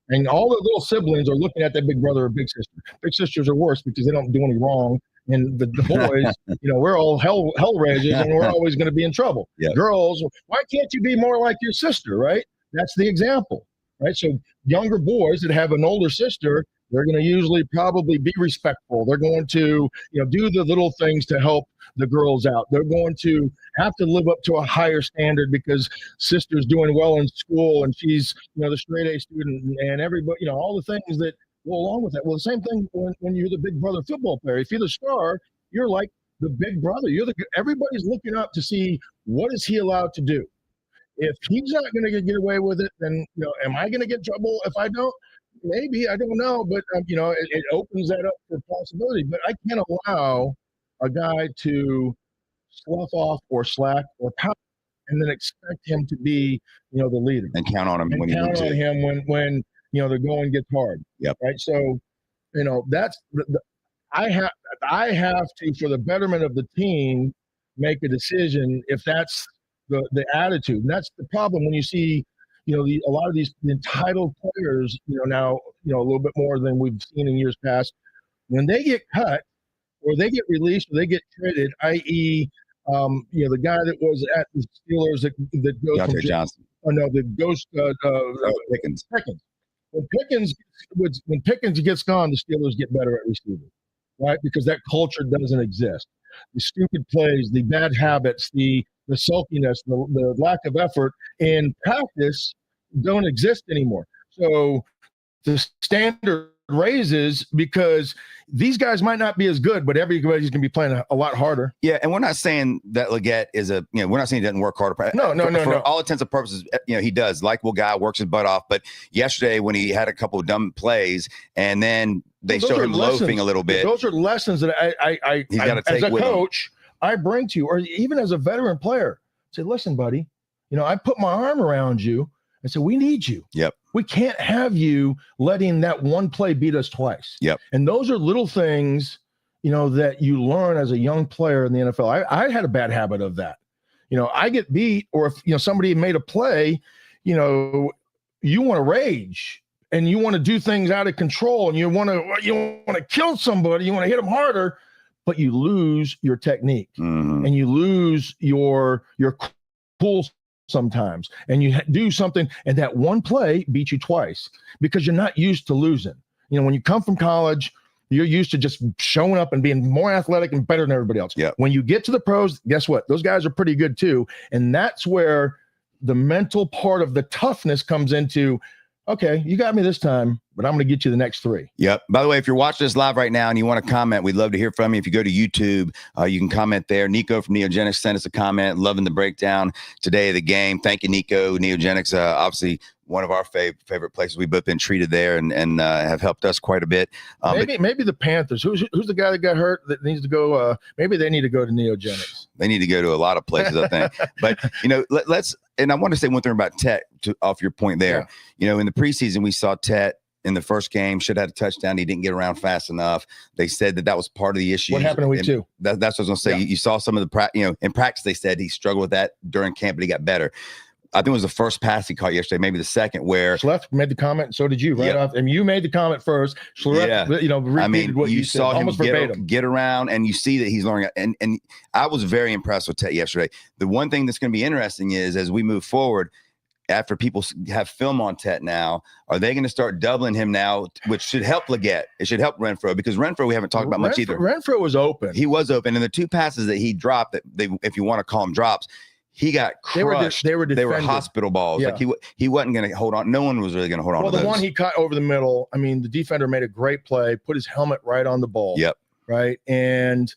And all the little siblings are looking at that big brother or big sister. Big sisters are worse because they don't do any wrong. And the boys, we're all hell raisers and we're always going to be in trouble. Yep. Girls, why can't you be more like your sister? Right. That's the example. Right. So younger boys that have an older sister, They're going to usually probably be respectful. They're going to, do the little things to help the girls out. They're going to have to live up to a higher standard because sister's doing well in school and she's, the straight A student and everybody, all the things that go along with that. Well, the same thing when you're the big brother football player. If you're the star, you're like the big brother. Everybody's looking up to see what is he allowed to do. If he's not going to get away with it, then, am I going to get in trouble if I don't? Maybe, I don't know, but it opens that up for possibility. But I can't allow a guy to slough off or slack or pout and then expect him to be, the leader and count on him and when count on him when the going gets hard. Yep. Right. So, that's I have to, for the betterment of the team, make a decision if that's the attitude. And that's the problem when you see. A lot of these entitled players, now, a little bit more than we've seen in years past, when they get cut or they get released or they get traded, i.e., the guy that was at the Steelers that goes Deontay from Johnson. Oh no, the ghost Pickens. When Pickens gets gone, the Steelers get better at receiver, right? Because that culture doesn't exist. The stupid plays, the bad habits, the sulkiness, the lack of effort in practice don't exist anymore. So the standard raises because these guys might not be as good, but everybody's going to be playing a lot harder. Yeah, and we're not saying that Legette is we're not saying he doesn't work harder. No. For all intents and purposes, he does. Likable guy, works his butt off. But yesterday when he had a couple of dumb plays and then they showed him loafing a little bit. Those are lessons that He's got to take as a with coach, I bring to you, or even as a veteran player, say, listen, buddy, I put my arm around you and said, we need you. Yep. We can't have you letting that one play beat us twice. Yep. And those are little things, that you learn as a young player in the NFL. I had a bad habit of that. I get beat, or if, somebody made a play, you want to rage and you want to do things out of control and you want to kill somebody, you want to hit them harder, but you lose your technique and you lose your cool sometimes, and you do something, and that one play beats you twice because you're not used to losing. When you come from college, you're used to just showing up and being more athletic and better than everybody else. Yeah. When you get to the pros, guess what? Those guys are pretty good too, and that's where the mental part of the toughness comes into. Okay, you got me this time, but I'm going to get you the next three. Yep. By the way, if you're watching this live right now and you want to comment, we'd love to hear from you. If you go to YouTube, you can comment there. Nico from Neogenics sent us a comment, loving the breakdown today of the game. Thank you, Nico. Neogenics, obviously one of our favorite places. We've both been treated there and have helped us quite a bit. Maybe the Panthers. Who's the guy that got hurt that needs to go? Maybe they need to go to Neogenics. They need to go to a lot of places, I think. But, let's – and I want to say one thing about Tet off your point there. Yeah. In the preseason, we saw Tet in the first game, should have had a touchdown. He didn't get around fast enough. They said that was part of the issue. What happened in week 2? That's what I was going to say. Yeah. You saw some of the in practice, they said he struggled with that during camp, but he got better. I think it was the first pass he caught yesterday, maybe the second, where Schleff made the comment, and so did you, right off. And you made the comment first. Schleff, repeated what you saw said, him almost verbatim. Get around, and you see that he's learning. And I was very impressed with Tet yesterday. The one thing that's going to be interesting is as we move forward, after people have film on Tet now, are they going to start doubling him now, which should help Legette? It should help Renfrow, because Renfrow we haven't talked about much either. Renfrow was open. He was open, and the two passes that he dropped, if you want to call them drops, he got crushed. They were hospital balls. Yeah. Like he wasn't going to hold on. No one was really going to hold on to those. Well, the one he caught over the middle, the defender made a great play, put his helmet right on the ball. Yep. Right. And,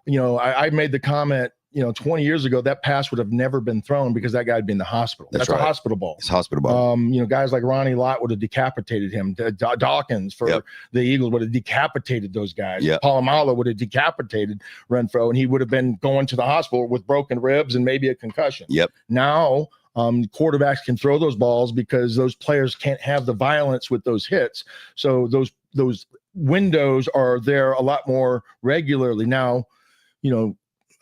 I made the comment, 20 years ago, that pass would have never been thrown because that guy had been in the hospital. That's right. A hospital ball. It's a hospital ball. Guys like Ronnie Lott would have decapitated him. Dawkins for the Eagles would have decapitated those guys. Yep. Polamalu would have decapitated Renfrow, and he would have been going to the hospital with broken ribs and maybe a concussion. Yep. Now, quarterbacks can throw those balls because those players can't have the violence with those hits. So those windows are there a lot more regularly. Now,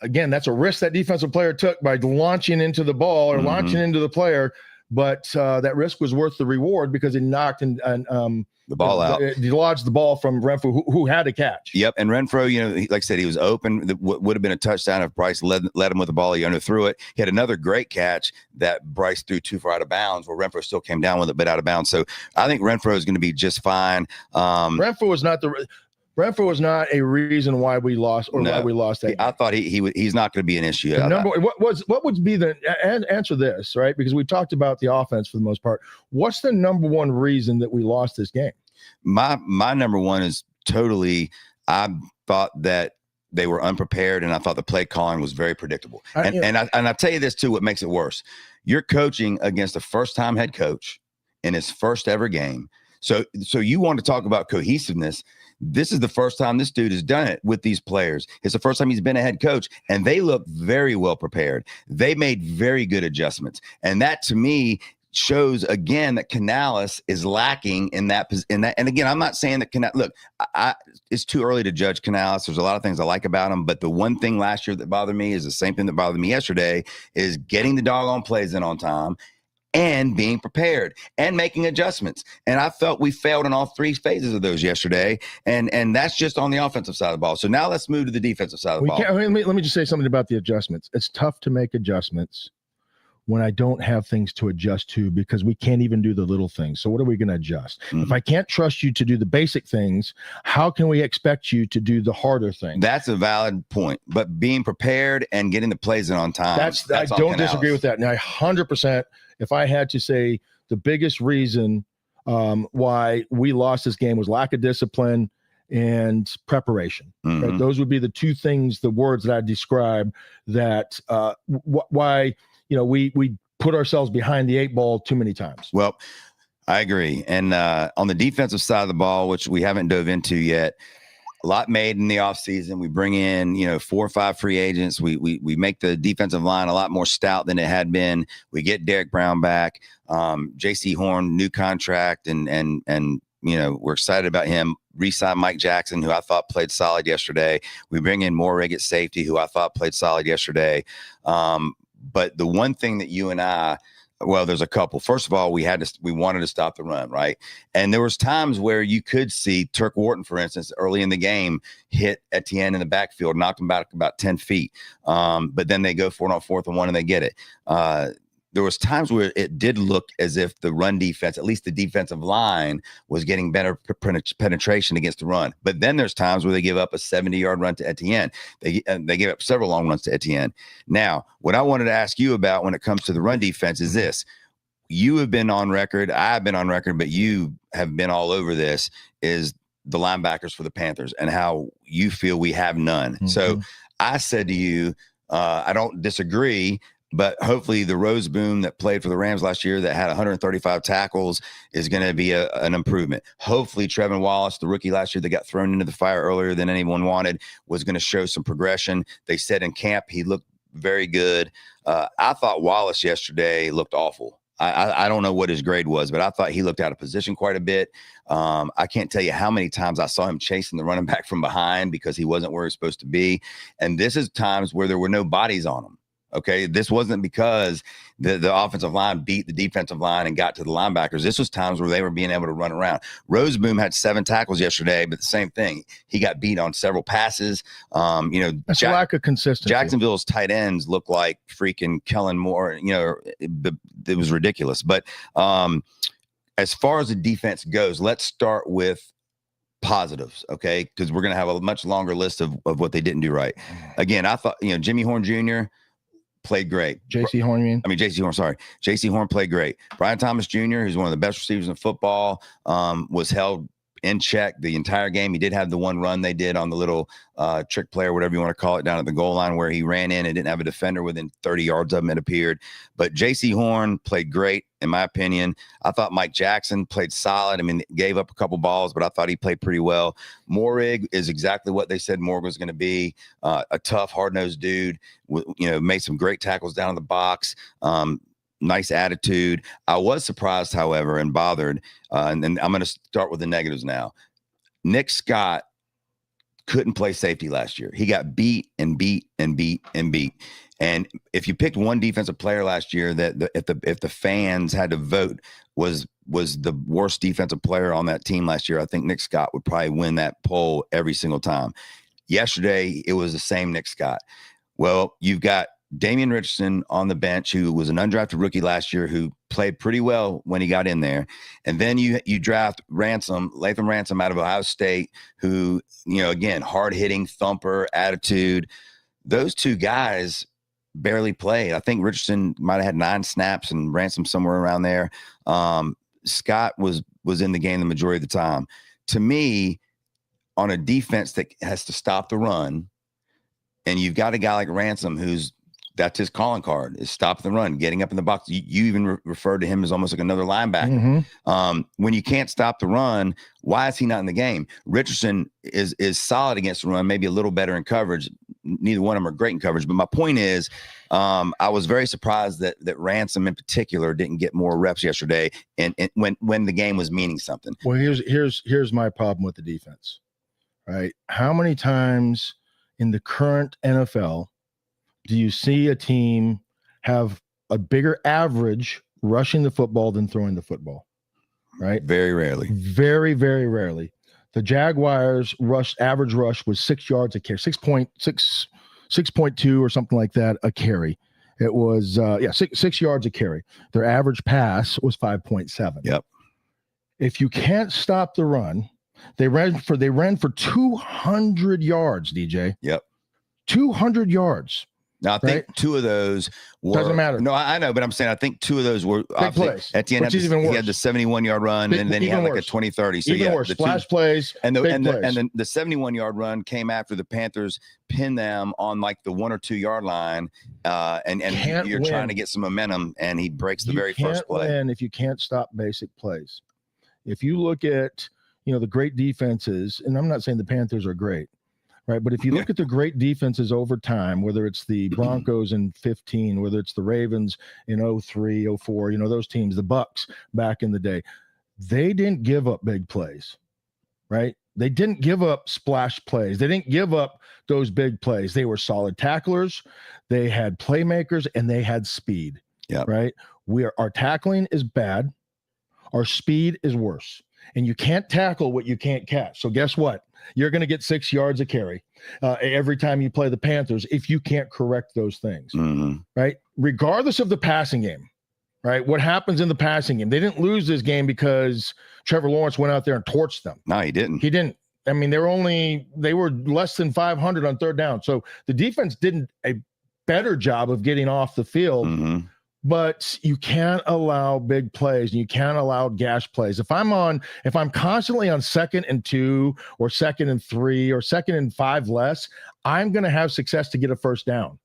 again, that's a risk that defensive player took by launching into the ball or launching into the player. but that risk was worth the reward because it knocked the ball out. He lodged the ball from Renfrow, who had a catch. Yep, and Renfrow, like I said, he was open. Would have been a touchdown if Bryce led him with the ball. He underthrew it. He had another great catch that Bryce threw too far out of bounds, where Renfrow still came down with it, but out of bounds. So I think Renfrow is going to be just fine. Renfrow was not a reason why we lost why we lost that. I thought he's not going to be an issue. What would be the answer this, right? Because we talked about the offense for the most part. What's the number one reason that we lost this game? My number one is totally, I thought that they were unprepared, and I thought the play calling was very predictable. And I tell you this too, what makes it worse. You're coaching against a first-time head coach in his first ever game. So you want to talk about cohesiveness. This is the first time this dude has done it with these players. It's the first time he's been a head coach, and they look very well prepared. They made very good adjustments. And that, to me, shows again that Canales is lacking in that. And again, I'm not saying that Canales, look, it's too early to judge Canales. There's a lot of things I like about him, but the one thing last year that bothered me is the same thing that bothered me yesterday, is getting the doggone plays in on time and being prepared and making adjustments. And I felt we failed in all three phases of those yesterday. And that's just on the offensive side of the ball. So now let's move to the defensive side of the ball. Let me just say something about the adjustments. It's tough to make adjustments when I don't have things to adjust to, because we can't even do the little things. So what are we going to adjust? Mm-hmm. If I can't trust you to do the basic things, how can we expect you to do the harder things? That's a valid point. But being prepared and getting the plays in on time. I don't disagree with that. Now, 100%, if I had to say the biggest reason why we lost this game was lack of discipline and preparation. Mm-hmm. Right? Those would be the two things, the words that I describe, that why we put ourselves behind the eight ball too many times. Well, I agree. And on the defensive side of the ball, which we haven't dove into yet, a lot made in the offseason. We bring in, 4 or 5 free agents. We make the defensive line a lot more stout than it had been. We get Derek Brown back. J.C. Horn, new contract, and we're excited about him. Re-sign Mike Jackson, who I thought played solid yesterday. We bring in Morrig at safety, who I thought played solid yesterday. But the one thing that you and I, well, there's a couple. First of all, we wanted to stop the run, right? And there was times where you could see Turk Wharton, for instance, early in the game, hit Etienne in the backfield, knocked him back about 10 feet. But then they go for it on 4th and 1 and they get it. There was times where it did look as if the run defense, at least the defensive line, was getting better penetration against the run. But then there's times where they give up a 70-yard run to Etienne. They give up several long runs to Etienne. Now, what I wanted to ask you about when it comes to the run defense is this. You have been on record, I've been on record, but you have been all over this, is the linebackers for the Panthers and how you feel we have none. Mm-hmm. So I said to you, I don't disagree, but hopefully the Rose Boom that played for the Rams last year that had 135 tackles is going to be an improvement. Hopefully Trevin Wallace, the rookie last year that got thrown into the fire earlier than anyone wanted, was going to show some progression. They said in camp he looked very good. I thought Wallace yesterday looked awful. I don't know what his grade was, but I thought he looked out of position quite a bit. I can't tell you how many times I saw him chasing the running back from behind because he wasn't where he was supposed to be. And this is times where there were no bodies on him. Okay, this wasn't because the offensive line beat the defensive line and got to the linebackers. This was times where they were being able to run around. Rose Boom had 7 tackles yesterday, but the same thing. He got beat on several passes. That's a lack of consistency. Jacksonville's tight ends look like freaking Kellen Moore. It was ridiculous. But as far as the defense goes, let's start with positives, okay? Because we're going to have a much longer list of what they didn't do right. Again, I thought, Jimmy Horn Jr., played great. J.C. Horn, J.C. Horn played great. Brian Thomas Jr., who's one of the best receivers in football, was held in check the entire game. He did have the one run they did on the little trick play or whatever you want to call it down at the goal line where he ran in and didn't have a defender within 30 yards of him, it appeared. But J.C. Horn played great, in my opinion. I thought Mike Jackson played solid. I mean, gave up a couple balls, but I thought he played pretty well. Morrig is exactly what they said Morrig was going to be, a tough, hard-nosed dude, made some great tackles down in the box. Nice attitude. I was surprised, however, and bothered. And then I'm going to start with the negatives now. Nick Scott couldn't play safety last year. He got beat and beat and beat and beat. And if you picked one defensive player last year that if the fans had to vote was the worst defensive player on that team last year, I think Nick Scott would probably win that poll every single time. Yesterday, it was the same Nick Scott. Well, you've got Damian Richardson on the bench, who was an undrafted rookie last year, who played pretty well when he got in there. And then you draft Latham Ransom out of Ohio State, who, again, hard-hitting, thumper, attitude. Those two guys barely played. I think Richardson might have had 9 snaps and Ransom somewhere around there. Scott was in the game the majority of the time. To me, on a defense that has to stop the run, and you've got a guy like Ransom that's his calling card, is stop the run, getting up in the box. You even referred to him as almost like another linebacker. Mm-hmm. When you can't stop the run, why is he not in the game? Richardson is solid against the run, maybe a little better in coverage. Neither one of them are great in coverage. But my point is, I was very surprised that Ransom in particular didn't get more reps yesterday, and when the game was meaning something. Well, here's my problem with the defense. Right? How many times in the current NFL do you see a team have a bigger average rushing the football than throwing the football? Right? Very rarely. Very, very rarely. The Jaguars average rush was 6 yards a carry, 6.2 or something like that a carry. It was 6 yards a carry. Their average pass was 5.7. Yep. If you can't stop the run, they ran for 200 yards, DJ. Yep. 200 yards. Now, I think two of those were... Doesn't matter. No, I know, but I'm saying I think two of those were... Big plays. At the end, he had the 71-yard run, and then he had like a 20-30. So, even worse. Splash plays, and the plays. And the 71-yard run came after the Panthers pinned them on like the 1 or 2 yard line, and you're trying to get some momentum, and he breaks the very first play. You can't win if you can't stop basic plays. If you look at, the great defenses, and I'm not saying the Panthers are great, right? But if you look at the great defenses over time, whether it's the Broncos in 15, whether it's the Ravens in 03, 04, those teams, the Bucks back in the day, they didn't give up big plays, right? They didn't give up splash plays. They didn't give up those big plays. They were solid tacklers. They had playmakers, and they had speed, right? Our tackling is bad. Our speed is worse. And you can't tackle what you can't catch. So guess what? You're going to get 6 yards a carry every time you play the Panthers if you can't correct those things, right? Regardless of the passing game, right? What happens in the passing game? They didn't lose this game because Trevor Lawrence went out there and torched them. No, he didn't. He didn't. I mean, they were less than 500 on third down. So the defense did a better job of getting off the field. But you can't allow big plays, and you can't allow gash plays. If I'm constantly on 2nd and 2 or 2nd and 3 or 2nd and 5 less, I'm going to have success to get a first down,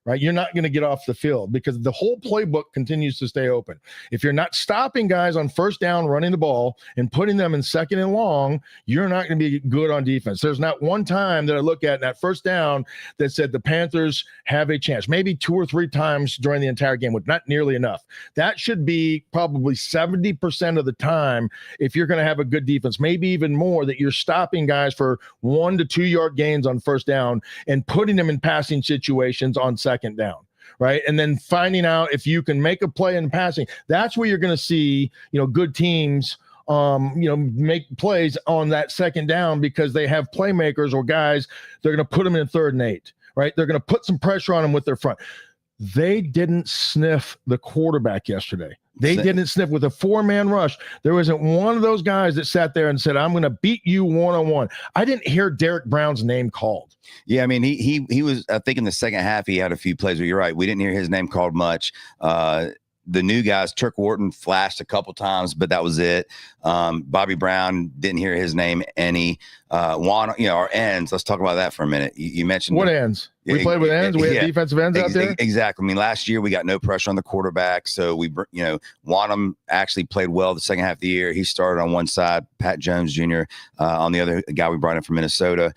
right? You're not going to get off the field because the whole playbook continues to stay open. If you're not stopping guys on first down, running the ball and putting them in 2nd and long, you're not going to be good on defense. There's not one time that I look at in that first down that said the Panthers have a chance. Maybe 2 or 3 times during the entire game, but not nearly enough. That should be probably 70% of the time if you're going to have a good defense, maybe even more, that you're stopping guys for 1 to 2 yard gains on first down and putting them in passing situations on 2nd down, right? And then finding out if you can make a play in passing. That's where you're going to see, good teams, make plays on that 2nd down because they have playmakers or guys. They're going to put them in 3rd and 8, right? They're going to put some pressure on them with their front. They didn't sniff the quarterback yesterday. They didn't sniff with a 4-man rush. There wasn't one of those guys that sat there and said, I'm going to beat you one-on-one. I didn't hear Derek Brown's name called. Yeah, I mean, he was, I think in the second half, he had a few plays where you're right. We didn't hear his name called much. The new guys, Turk Wharton flashed a couple times, but that was it. Bobby Brown, didn't hear his name any. Our ends. Let's talk about that for a minute. You mentioned what ends? We played with ends. We had defensive ends out there. Exactly. I mean, last year we got no pressure on the quarterback, so Wanham actually played well the second half of the year. He started on one side, Pat Jones Jr. On the other, guy we brought in from Minnesota.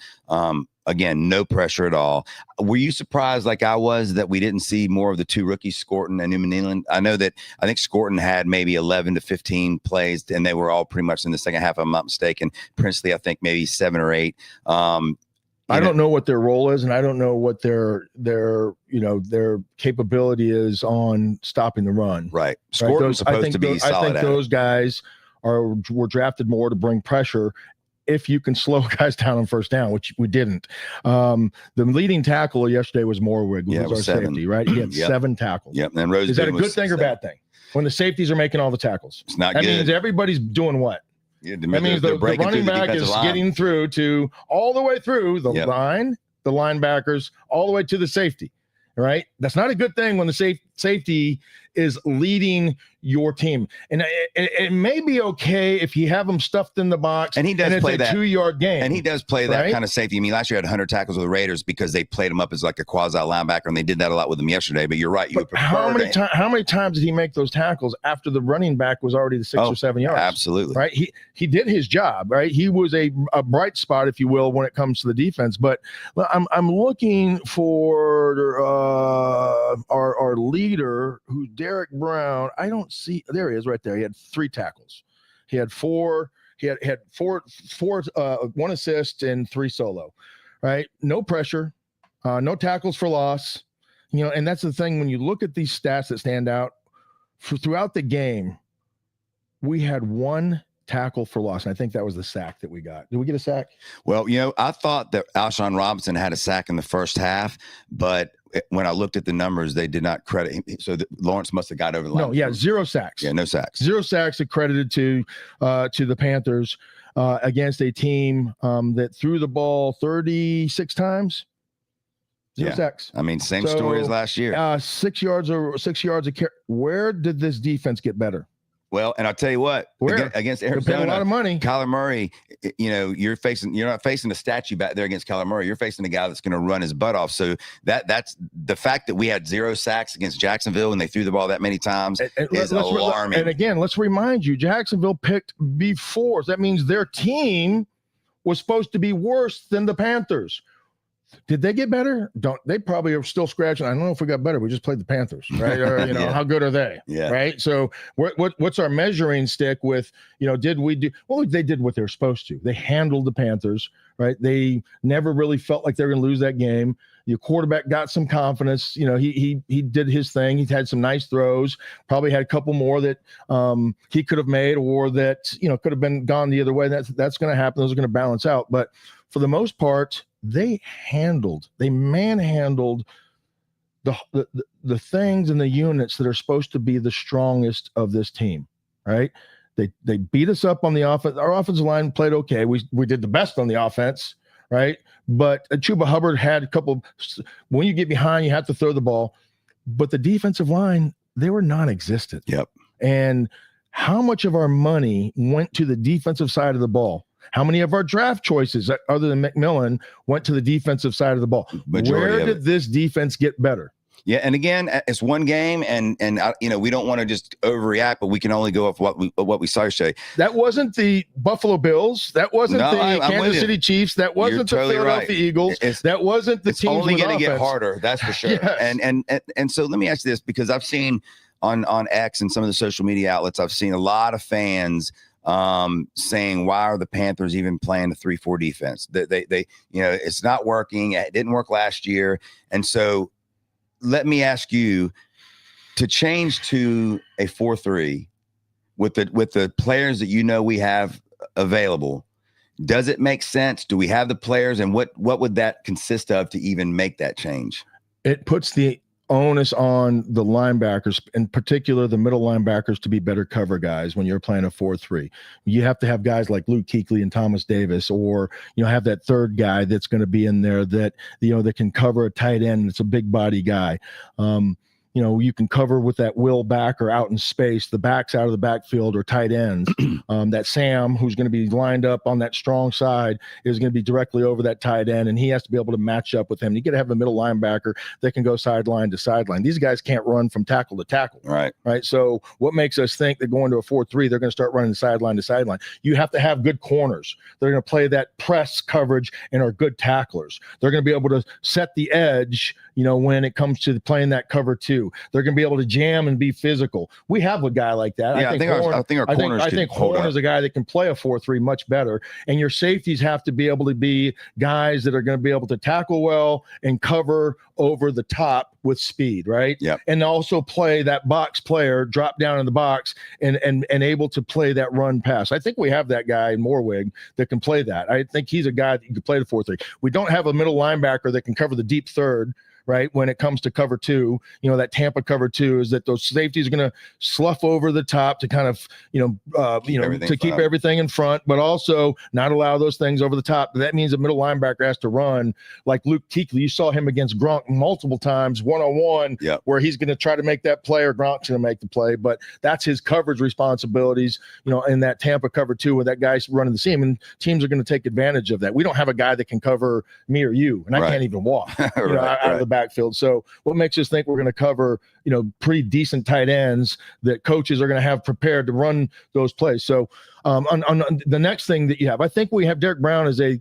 Again, no pressure at all. Were you surprised, like I was, that we didn't see more of the 2 rookies, Scorton and Newman Nealon? I think Scorton had maybe 11 to 15 plays, and they were all pretty much in the second half, if I'm not mistaken. Princely, I think maybe 7 or 8. I don't know what their role is, and I don't know what their capability is on stopping the run. Right. Scourton's supposed to be solid. I think those guys were drafted more to bring pressure. If you can slow guys down on first down, which we didn't. The leading tackle yesterday was Morwig, who was our 7. safety, right? He had 7 tackles. Yep. And Rose is that a good thing or bad thing? When the safeties are making all the tackles, it's not that good. That means everybody's doing what? Yeah, that means the running back is getting through to all the way through the line, the linebackers, all the way to the safety. Right? That's not a good thing when the safety is leading your team. And it may be okay if you have them stuffed in the box and he does play that 2-yard game. And he does play that kind of safety. I mean, last year had 100 tackles with the Raiders because they played him up as like a quasi linebacker, and they did that a lot with him yesterday. But you're right. How many times did he make those tackles after the running back was already the 6 or 7 yards? Absolutely. Right. He did his job. Right. He was a bright spot, if you will, when it comes to the defense. But I'm looking for our leader, who's Derek Brown. I don't see. There he is, right there. He had 3 tackles. He had 4. He had 4, 1 assist and 3 solo. Right. No pressure. No tackles for loss. And that's the thing when you look at these stats that stand out throughout the game. We had 1 tackle for loss, and I think that was the sack that we got. Did we get a sack? Well, I thought that Alshon Robinson had a sack in the first half, but when I looked at the numbers, they did not credit him. So Lawrence must have got over the line. No, 0 sacks. Yeah, no sacks. 0 sacks accredited to the Panthers against a team that threw the ball 36 times. 0 sacks. I mean, same story as last year. 6 yards a carry. Where did this defense get better? Well, and I'll tell you what, against Arizona, a lot of money. Kyler Murray, you're not facing a statue back there against Kyler Murray. You're facing a guy that's going to run his butt off. So that's the fact that we had 0 sacks against Jacksonville and they threw the ball that many times is alarming. And again, let's remind you, Jacksonville picked B4s. That means their team was supposed to be worse than the Panthers. Did they get better? They probably are still scratching. I don't know if we got better. We just played the Panthers, right? Or how good are they? Yeah. Right. So what's our measuring stick with? Did we do? Well, they did what they're supposed to. They handled the Panthers, right? They never really felt like they were going to lose that game. Your quarterback got some confidence. He did his thing. He had some nice throws. Probably had a couple more that he could have made, or that could have been gone the other way. That's going to happen. Those are going to balance out. But for the most part, they manhandled the things and the units that are supposed to be the strongest of this team, right? They beat us up on the offense. Our offensive line played okay. We did the best on the offense, right? But Chuba Hubbard had a couple. When you get behind, you have to throw the ball. But the defensive line, they were non-existent. Yep. And how much of our money went to the defensive side of the ball? How many of our draft choices, other than McMillan, went to the defensive side of the ball? Where did this defense get better? Yeah, and again, it's one game, and we don't want to just overreact, but we can only go off what we saw yesterday. That wasn't the Buffalo Bills. That wasn't the Kansas City Chiefs. That wasn't the Philadelphia Eagles. That wasn't the teams. It's only going to get harder, that's for sure. Yes. And so let me ask you this, because I've seen on X and some of the social media outlets, I've seen a lot of fans saying, why are the Panthers even playing the 3-4 defense? They it's not working. It didn't work last year. And so let me ask you to change to a 4-3 with the players that we have available. Does it make sense? Do we have the players, and what would that consist of to even make that change? It puts the onus on the linebackers, in particular the middle linebackers, to be better cover guys when you're playing a 4-3. You have to have guys like Luke Kuechly and Thomas Davis, or have that third guy that's going to be in there that that can cover a tight end. It's a big body guy. You can cover with that will back or out in space, the backs out of the backfield or tight ends. That Sam, who's going to be lined up on that strong side, is going to be directly over that tight end, and he has to be able to match up with him. You got to have a middle linebacker that can go sideline to sideline. These guys can't run from tackle to tackle. Right. So what makes us think that going to a 4-3, they're going to start running sideline to sideline? You have to have good corners. They're going to play that press coverage and are good tacklers. They're going to be able to set the edge, when it comes to playing that cover 2. 2. They're going to be able to jam and be physical. We have a guy like that. Yeah, I think our corners. I think Horn is a guy that can play a 4-3 much better. And your safeties have to be able to be guys that are going to be able to tackle well and cover over the top with speed, right? Yeah. And also play that box player, drop down in the box and able to play that run pass. I think we have that guy in Morwig that can play that. I think he's a guy that can play the 4-3. We don't have a middle linebacker that can cover the deep third, right? When it comes to cover 2, that Tampa cover 2 is that those safeties are going to slough over the top to kind of, keep everything in front, but also not allow those things over the top. That means a middle linebacker has to run like Luke Kuechly. You saw him against Gronk multiple times, one-on-one, where he's going to try to make that play or Gronk's going to make the play, but that's his coverage responsibilities, in that Tampa cover 2 with that guy's running the seam, and teams are going to take advantage of that. We don't have a guy that can cover me or you, and I can't even walk out of the backfield. So what makes us think we're going to cover, pretty decent tight ends that coaches are going to have prepared to run those plays. So on the next thing that you have, I think we have Derek Brown as a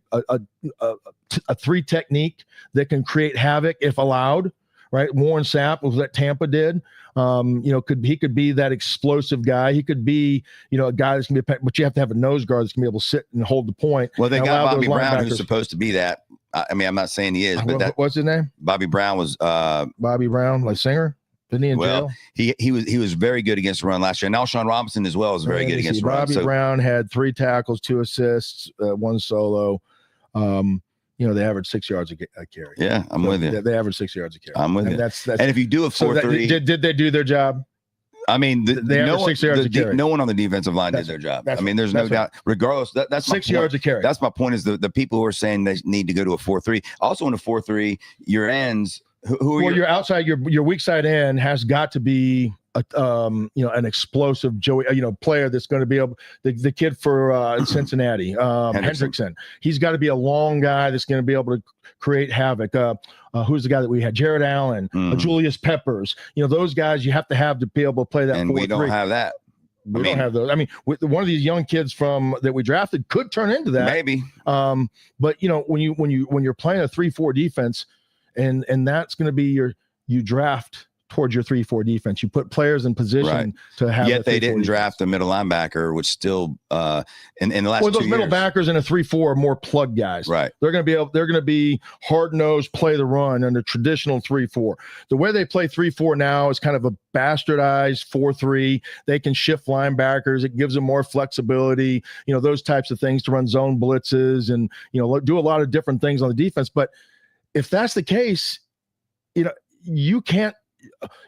3 technique that can create havoc if allowed, right? Warren Sapp was what Tampa did. He could be that explosive guy. He could be, a guy that's going to be, but you have to have a nose guard that's going to be able to sit and hold the point. Well, they got Bobby Brown, who's supposed to be that. I mean, I'm not saying he is, but what's his name? Bobby Brown was Bobby Brown, like singer. Didn't he in jail? He was very good against the run last year. And Alshon Robinson as well was very good against the run. Bobby Brown had 3 tackles, 2 assists, 1 solo. They average 6 yards a carry. Yeah, I'm with you. They average 6 yards a carry. I'm with you. That's and if you do a 4-3, did they do their job? I mean, no one on the defensive line did their job. I mean, there's no doubt. Regardless, that's 6 yards a carry. That's my point. Is the people who are saying they need to go to a 4-3. Also, in a 4-3, your ends. Who are your outside? Your weak side end has got to be an explosive player that's going to be able. The kid for Cincinnati, Hendrickson. He's got to be a long guy that's going to be able to create havoc. Who's the guy that we had? Jared Allen, Julius Peppers. Those guys you have to be able to play that. And 4-3. We don't have that. We don't have those. I mean, one of these young kids that we drafted could turn into that. Maybe. But when you're playing a 3-4 defense, and that's going to be you draft towards your 3-4 defense. You put players in position to have. Yet they didn't draft a middle linebacker, which still in the last 2 years. Those middle backers in a 3-4 are more plug guys. Right. They're going to be hard nosed, play the run in a traditional 3-4. The way they play 3-4 now is kind of a bastardized 4-3. They can shift linebackers. It gives them more flexibility. Those types of things to run zone blitzes and do a lot of different things on the defense. But if that's the case, you can't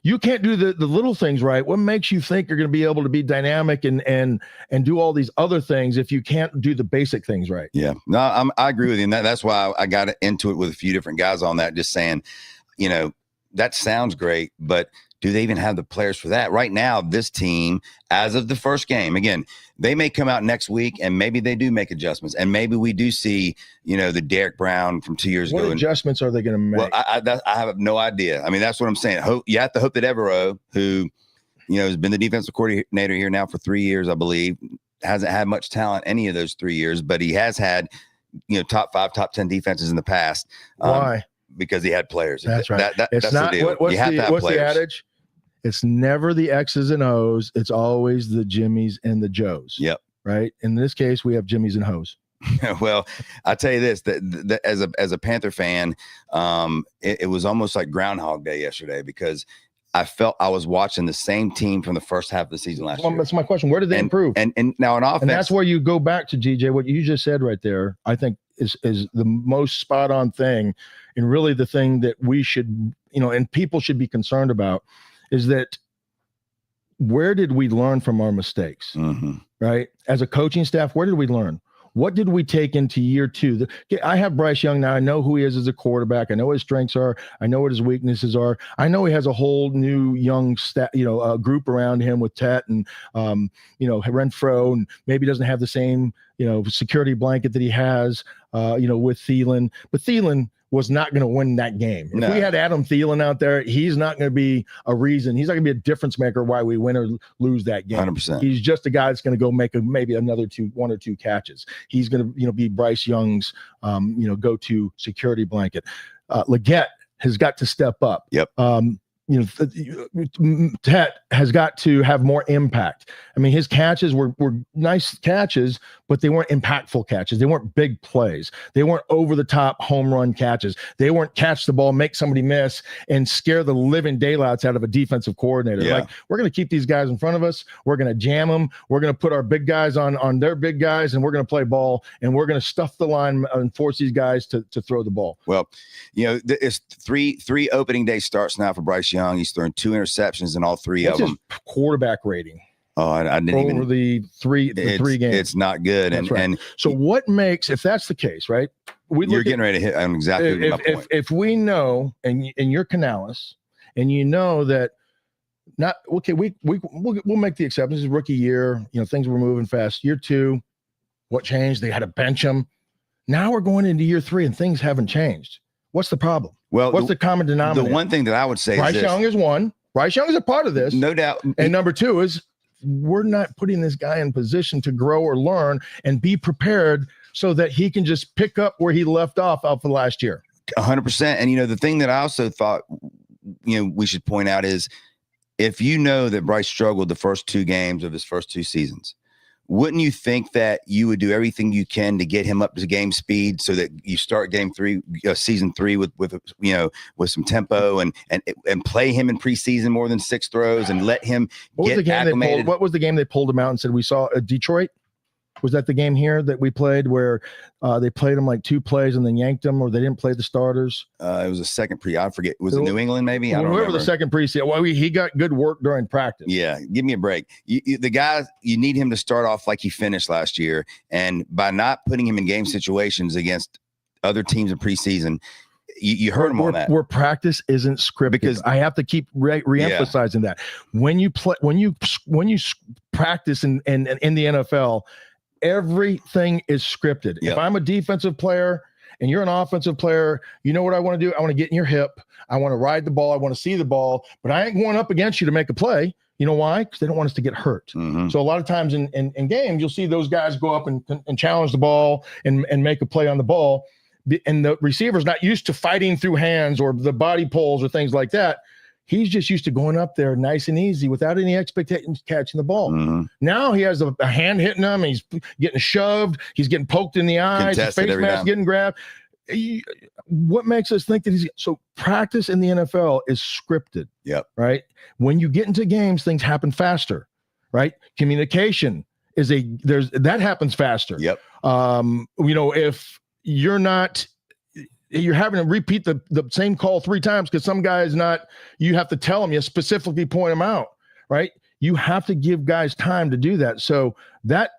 do the little things right. What makes you think you're going to be able to be dynamic and do all these other things if you can't do the basic things right? Yeah, no, I agree with you. And that's why I got into it with a few different guys on that, just saying, that sounds great, but do they even have the players for that? Right now, this team, as of the first game, again, they may come out next week and maybe they do make adjustments. And maybe we do see, the Derek Brown from 2 years ago. What adjustments are they going to make? Well, I have no idea. I mean, that's what I'm saying. You have to hope that Evero, who, has been the defensive coordinator here now for 3 years, I believe, hasn't had much talent any of those 3 years, but he has had, top 5, top 10 defenses in the past. Why? Because he had players. That's right. That's the deal. What's the adage? It's never the X's and O's. It's always the Jimmies and the Joes. Yep. Right. In this case, we have Jimmies and Hoes. Well, I tell you this, that as a Panther fan, it was almost like Groundhog Day yesterday because I felt I was watching the same team from the first half of the season last year. That's my question. Where did they improve? And now on offense, and that's where you go back to GJ. What you just said right there, I think is the most spot on thing, and really the thing that we should, and people should be concerned about, is that where did we learn from our mistakes? Mm-hmm. Right? As a coaching staff, where did we learn? What did we take into year 2? I have Bryce Young now. I know who he is as a quarterback. I know what his strengths are. I know what his weaknesses are. I know he has a whole new young group around him with Tet and Renfro, and maybe doesn't have the same security blanket that he has with Thielen. But Thielen was not going to win that game. If we had Adam Thielen out there, he's not going to be a reason. He's not going to be a difference maker why we win or lose that game. 100%. He's just a guy that's going to go make maybe another 1 or 2 catches. He's going to be Bryce Young's go-to security blanket. Leggett has got to step up. Yep. Tet has got to have more impact. I mean, his catches were nice catches, but they weren't impactful catches. They weren't big plays. They weren't over the top home run catches. They weren't catch the ball, make somebody miss, and scare the living daylights out of a defensive coordinator. Yeah. Like, we're going to keep these guys in front of us. We're going to jam them. We're going to put our big guys on their big guys, and we're going to play ball, and we're going to stuff the line and force these guys to throw the ball. Well, it's three opening day starts now for Bryce Young. He's thrown 2 interceptions in all 3 What's of them. his quarterback rating? Oh, I didn't over even. the three games. It's not good. That's right. And so what makes, if that's the case, right? You're getting ready to hit on exactly my point. If we know, and you're Canales, and you know that not okay, we'll make the exceptions. Rookie year, things were moving fast. Year 2, what changed? They had to bench him. Now we're going into year 3, and things haven't changed. What's the problem? Well, what's the common denominator? The one thing that I would say Bryce is Young is one. Bryce Young is a part of this, no doubt. And number 2 is we're not putting this guy in position to grow or learn and be prepared so that he can just pick up where he left off of the last year. 100%. And the thing that I also thought we should point out is, if you know that Bryce struggled the first 2 games of his first 2 seasons, wouldn't you think that you would do everything you can to get him up to game speed so that you start season 3 with some tempo and play him in preseason more than 6 throws and let him get acclimated? What was the game they pulled him out and said we saw Detroit? Was that the game here that we played where they played him like 2 plays and then yanked him, or they didn't play the starters? It was a second I forget. Was it New England maybe? I don't remember. The second preseason. Well, he got good work during practice. Yeah, give me a break. The guy, you need him to start off like he finished last year. And by not putting him in game situations against other teams in preseason, you heard him on that. Where practice isn't scripted. Because I have to keep re-emphasizing that. When you practice in the NFL, everything is scripted. Yep. If I'm a defensive player and you're an offensive player, you know what I want to do? I want to get in your hip. I want to ride the ball. I want to see the ball, but I ain't going up against you to make a play. You know why? Because they don't want us to get hurt. Mm-hmm. So a lot of times in games, you'll see those guys go up and challenge the ball and make a play on the ball. And the receiver's not used to fighting through hands or the body pulls or things like that. He's just used to going up there nice and easy without any expectations catching the ball. Mm-hmm. Now he has a hand hitting him. He's getting shoved. He's getting poked in the eyes. His face mask getting grabbed. What makes us think that so practice in the NFL is scripted. Yep. Right. When you get into games, things happen faster. Right. Communication that happens faster. Yep. If you're having to repeat the same call 3 times because some guy is not, you have to tell him, you specifically point him out, right? You have to give guys time to do that. So that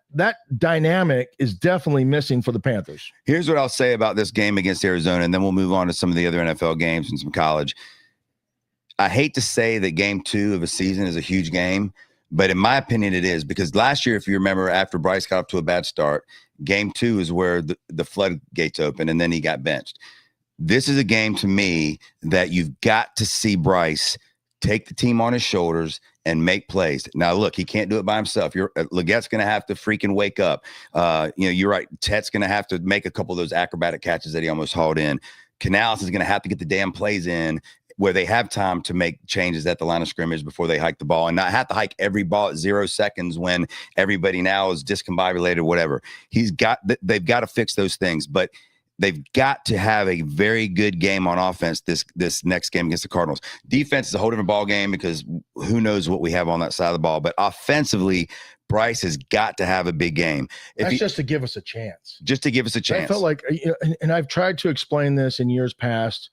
dynamic is definitely missing for the Panthers. Here's what I'll say about this game against Arizona, and then we'll move on to some of the other NFL games and some college. I hate to say that game 2 of a season is a huge game, but in my opinion, it is, because last year, if you remember, after Bryce got up to a bad start, game 2 is where the floodgates opened, and then he got benched. This is a game to me that you've got to see Bryce take the team on his shoulders and make plays. Now, look, he can't do it by himself. Legette's going to have to freaking wake up. You're right. Tet's going to have to make a couple of those acrobatic catches that he almost hauled in. Canales is going to have to get the damn plays in where they have time to make changes at the line of scrimmage before they hike the ball, and not have to hike every ball at 0 seconds when everybody now is discombobulated or whatever. They've got to fix those things, but they've got to have a very good game on offense this next game against the Cardinals. Defense is a whole different ball game because who knows what we have on that side of the ball. But offensively, Bryce has got to have a big game. Just to give us a chance. Just to give us a chance. I felt like, and I've tried to explain this in years past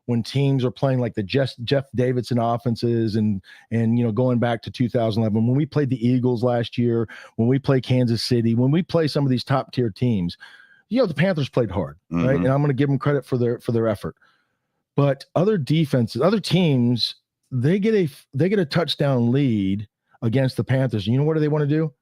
when teams are playing like the Jeff Davidson offenses and going back to 2011, when we played the Eagles last year, when we play Kansas City, when we play some of these top tier teams, the Panthers played hard, right? Mm-hmm. And I'm going to give them credit for their effort. But other defenses, other teams, they get a touchdown lead against the Panthers. And you know what do they want to do?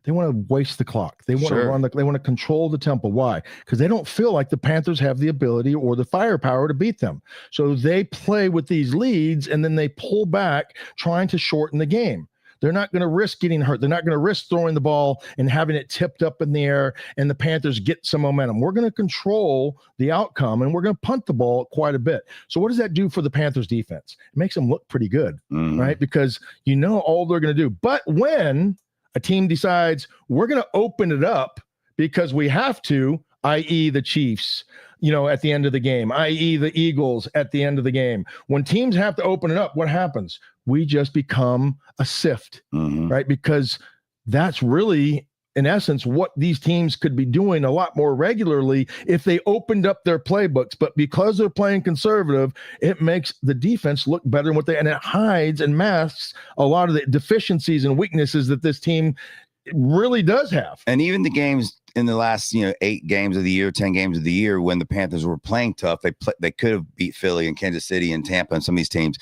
They want to waste the clock. They want to they want to control the tempo. Why? Because they don't feel like the Panthers have the ability or the firepower to beat them. So they play with these leads and then they pull back, trying to shorten the game. They're not going to risk getting hurt. They're not going to risk throwing the ball and having it tipped up in the air and the Panthers get some momentum. We're going to control the outcome, and we're going to punt the ball quite a bit. So what does that do for the Panthers defense? It makes them look pretty good, right? Because you know all they're going to do. But when a team decides we're going to open it up because we have to, i.e. the Chiefs, at the end of the game, i.e. the Eagles at the end of the game. When teams have to open it up, what happens? We just become a sift, right? Because that's really, in essence, what these teams could be doing a lot more regularly if they opened up their playbooks. But because they're playing conservative, it makes the defense look better and it hides and masks a lot of the deficiencies and weaknesses that this team really does have. And even the games in the last 8 games of the year, 10 games of the year, when the Panthers were playing tough, they could have beat Philly and Kansas City and Tampa and some of these teams.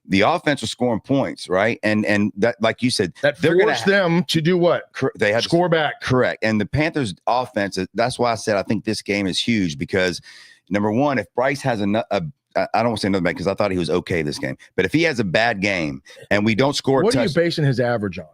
The offense was scoring points, right? And that, like you said, that forced them to do what? They had score back. Correct. And the Panthers offense, that's why I said I think this game is huge, because number one, if Bryce has I don't want to say another bad, because I thought he was okay this game, but if he has a bad game and we don't score, what are you basing his average on?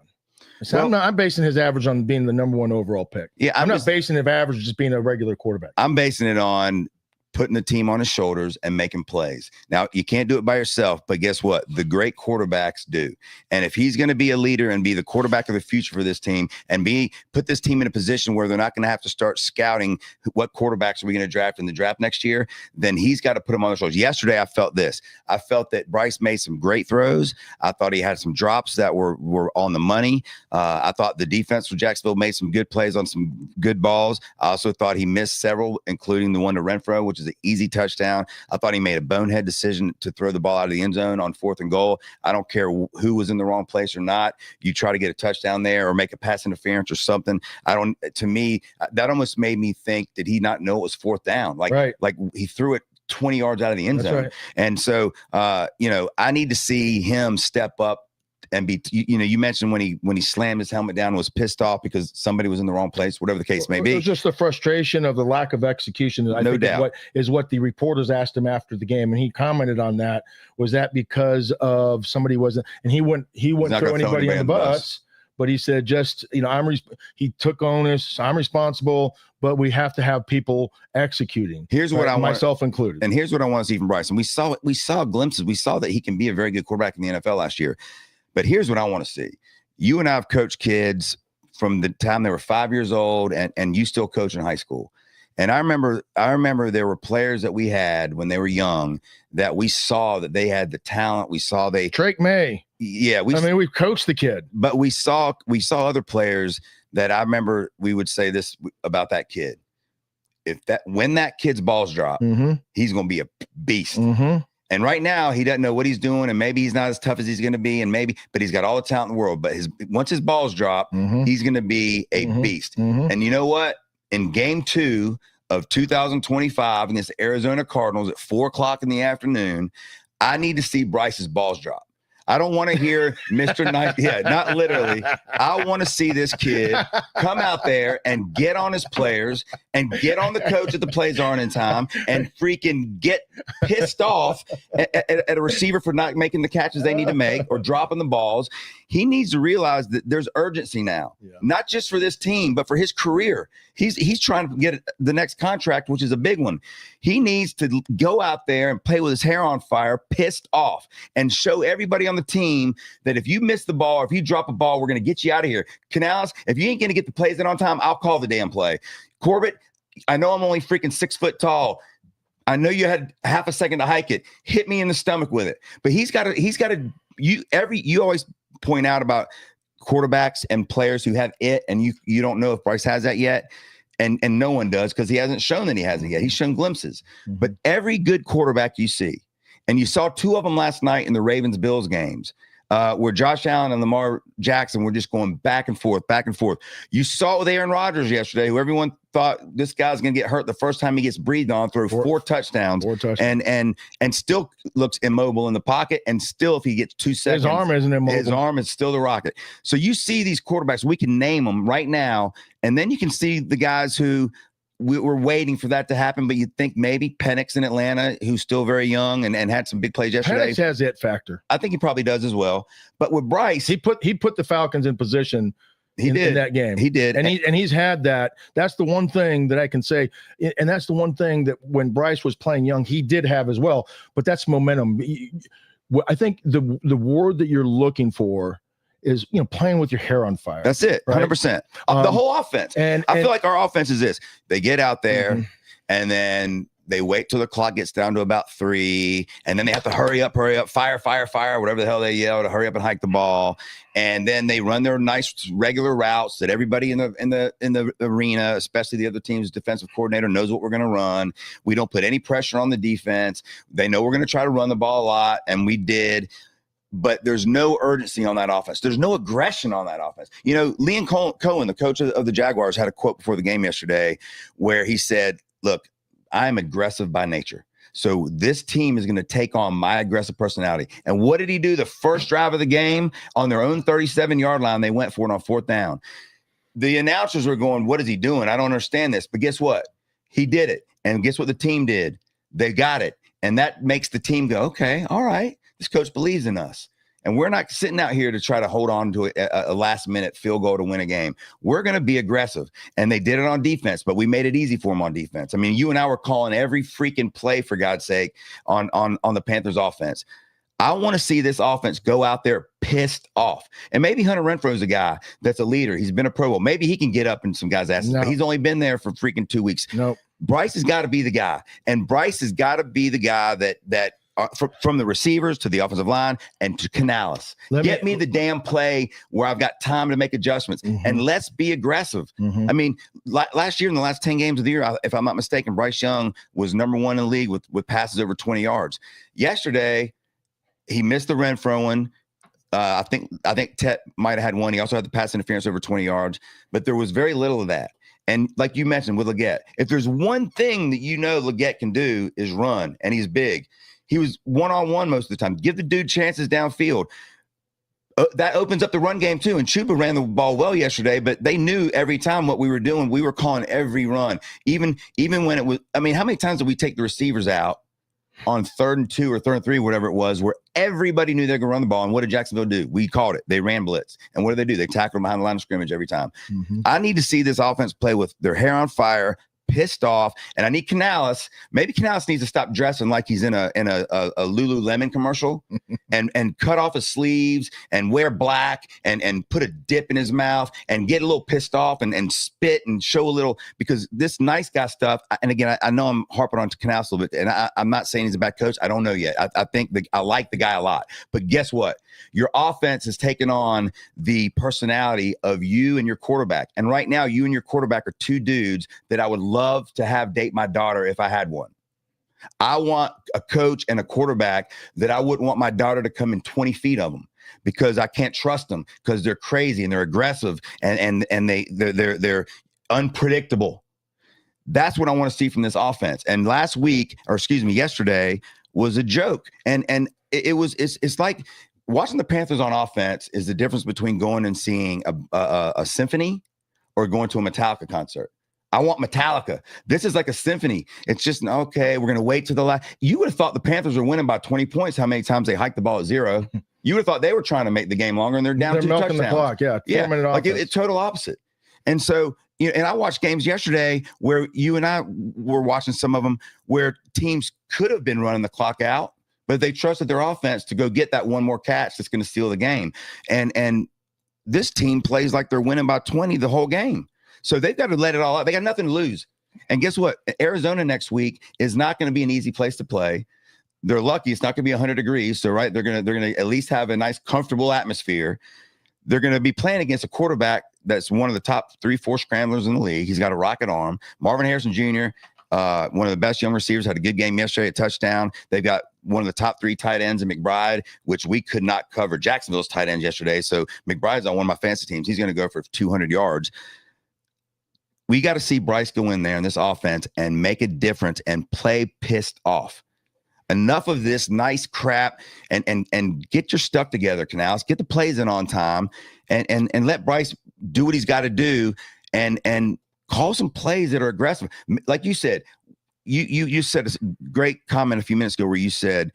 So I'm basing his average on being the number 1 overall pick. Yeah, I'm not basing his average just being a regular quarterback. I'm basing it on putting the team on his shoulders and making plays. Now, you can't do it by yourself, but guess what? The great quarterbacks do. And if he's going to be a leader and be the quarterback of the future for this team and put this team in a position where they're not going to have to start scouting what quarterbacks are we going to draft in the draft next year, then he's got to put them on the shoulders. Yesterday, I felt this. I felt that Bryce made some great throws. I thought he had some drops that were on the money. I thought the defense for Jacksonville made some good plays on some good balls. I also thought he missed several, including the one to Renfro, which is an easy touchdown. I thought he made a bonehead decision to throw the ball out of the end zone on 4th and goal. I don't care who was in the wrong place or not. You try to get a touchdown there or make a pass interference or something. To me, that almost made me think, did he not know it was 4th down? Like he threw it 20 yards out of the end zone. Right. And so, I need to see him step up and be, you mentioned when he slammed his helmet down and was pissed off because somebody was in the wrong place, whatever the case may be. It was just the frustration of the lack of execution. I think is what the reporters asked him after the game. And he commented on that. Was that because of somebody wasn't, and he wouldn't throw anybody in the bus, but he said, he took onus, I'm responsible, but we have to have people executing. Here's what I want, myself included. And here's what I want to see from Bryce. And we saw glimpses. We saw that he can be a very good quarterback in the NFL last year. But here's what I want to see. You and I have coached kids from the time they were 5 years old, and you still coach in high school. And I remember there were players that we had when they were young that we saw that they had the talent. We saw Drake May. Yeah. We coached the kid. But we saw other players that I remember we would say this about that kid. When that kid's balls drop, he's going to be a beast. And right now, he doesn't know what he's doing, and maybe he's not as tough as he's going to be, but he's got all the talent in the world. But once his balls drop, he's going to be a beast. And you know what? In game 2 of 2025 against the Arizona Cardinals at 4:00 in the afternoon, I need to see Bryce's balls drop. I don't want to hear Mr. Nice. Yeah, not literally. I want to see this kid come out there and get on his players and get on the coach if the plays aren't in time and freaking get pissed off at a receiver for not making the catches they need to make or dropping the balls. He needs to realize that there's urgency now, not just for this team, but for his career. He's trying to get the next contract, which is a big one. He needs to go out there and play with his hair on fire, pissed off, and show everybody on the team that if you miss the ball or if you drop a ball, we're going to get you out of here. Canales, if you ain't going to get the plays in on time, I'll call the damn play. Corbett, I know I'm only freaking 6 foot tall. I know you had half a second to hike it. Hit me in the stomach with it. But he's got to, you always point out about quarterbacks and players who have it, and you don't know if Bryce has that yet. And no one does, because he hasn't shown that he hasn't yet. He's shown glimpses. But every good quarterback you see, and you saw 2 of them last night in the Ravens-Bills games, where Josh Allen and Lamar Jackson were just going back and forth, back and forth. You saw it with Aaron Rodgers yesterday, who everyone thought this guy's going to get hurt the first time he gets breathed on, through 4 touchdowns, and still looks immobile in the pocket. And still, if he gets 2 seconds, his arm isn't immobile. His arm is still the rocket. So you see these quarterbacks, we can name them right now, and then you can see the guys who we're waiting for that to happen, but you'd think maybe Penix in Atlanta, who's still very young and had some big plays yesterday. Penix has it factor. I think he probably does as well. But with Bryce, he put the Falcons in position. He did in that game. He did, and he's had that. That's the one thing that I can say, and that's the one thing that when Bryce was playing young, he did have as well. But that's momentum. I think the word that you're looking for is, playing with your hair on fire. That's it, 100%. The whole offense. And I feel like our offense is this. They get out there, and then they wait till the clock gets down to about 3, and then they have to hurry up, fire, whatever the hell they yell to hurry up and hike the ball. And then they run their nice regular routes that everybody in the arena, especially the other team's defensive coordinator, knows what we're going to run. We don't put any pressure on the defense. They know we're going to try to run the ball a lot, and we did. But there's no urgency on that offense. There's no aggression on that offense. Liam Cohen, the coach of the Jaguars, had a quote before the game yesterday where he said, look, I'm aggressive by nature. So this team is going to take on my aggressive personality. And what did he do? The first drive of the game on their own 37-yard line, they went for it on 4th down. The announcers were going, what is he doing? I don't understand this. But guess what? He did it. And guess what the team did? They got it. And that makes the team go, okay, all right, this coach believes in us. And we're not sitting out here to try to hold on to a last-minute field goal to win a game. We're going to be aggressive. And they did it on defense, but we made it easy for them on defense. I mean, you and I were calling every freaking play, for God's sake, on the Panthers offense. I want to see this offense go out there pissed off. And maybe Hunter Renfrow is a guy that's a leader. He's been a Pro Bowl. Maybe he can get up in some guys' asses. No. But he's only been there for freaking 2 weeks. No. Bryce has got to be the guy. And Bryce has got to be the guy that from the receivers to the offensive line and to Canales. Get me the damn play where I've got time to make adjustments. And let's be aggressive. I mean, last year in the last 10 games of the year, if I'm not mistaken, Bryce Young was number 1 in the league with passes over 20 yards. Yesterday, he missed the Renfrow one. I think Tet might have had one. He also had the pass interference over 20 yards, but there was very little of that. And like you mentioned with Legette, if there's one thing that Legette can do is run, and he's big. He was one-on-one most of the time. Give the dude chances downfield. That opens up the run game too. And Chuba ran the ball well yesterday, but they knew every time what we were doing. We were calling every run, even when it was. I mean, how many times did we take the receivers out on 3rd and 2 or 3rd and 3, whatever it was, where everybody knew they were going to run the ball? And what did Jacksonville do? We called it. They ran blitz. And what did they do? They tackled behind the line of scrimmage every time. I need to see this offense play with their hair on fire, pissed off, and I need Canales. Maybe Canales needs to stop dressing like he's in a Lululemon commercial and cut off his sleeves and wear black and put a dip in his mouth and get a little pissed off and spit and show a little, because this nice guy stuff. And again, I know I'm harping on Canales a little bit, and I'm not saying he's a bad coach. I don't know yet. I think I like the guy a lot, but guess what? Your offense has taken on the personality of you and your quarterback. And right now, you and your quarterback are two dudes that I would love to have date my daughter if I had one. I want a coach and a quarterback that I wouldn't want my daughter to come in 20 feet of them, because I can't trust them, because they're crazy and they're aggressive and they're unpredictable. That's what I want to see from this offense. And yesterday was a joke. And it's like watching the Panthers on offense is the difference between going and seeing a symphony or going to a Metallica concert. I want Metallica. This is like a symphony. It's just, okay, we're going to wait till the last. You would have thought the Panthers were winning by 20 points how many times they hiked the ball at 0. You would have thought they were trying to make the game longer, and they're down 2 touchdowns. The clock, yeah. Like it's total opposite. And so, and I watched games yesterday where you and I were watching some of them where teams could have been running the clock out, but they trusted their offense to go get that one more catch that's going to steal the game. And this team plays like they're winning by 20 the whole game. So they've got to let it all out. They got nothing to lose. And guess what? Arizona next week is not going to be an easy place to play. They're lucky it's not going to be 100 degrees. So they're going to at least have a nice, comfortable atmosphere. They're going to be playing against a quarterback that's one of the top 3-4 scramblers in the league. He's got a rocket arm. Marvin Harrison Jr., one of the best young receivers, had a good game yesterday, a touchdown. They've got one of the top 3 tight ends in McBride, which we could not cover Jacksonville's tight ends yesterday. So McBride's on one of my fantasy teams. He's going to go for 200 yards. We got to see Bryce go in there in this offense and make a difference and play pissed off. Enough of this nice crap and get your stuff together, Canales. Get the plays in on time and let Bryce do what he's got to do and call some plays that are aggressive. Like you said, you said a great comment a few minutes ago where you said,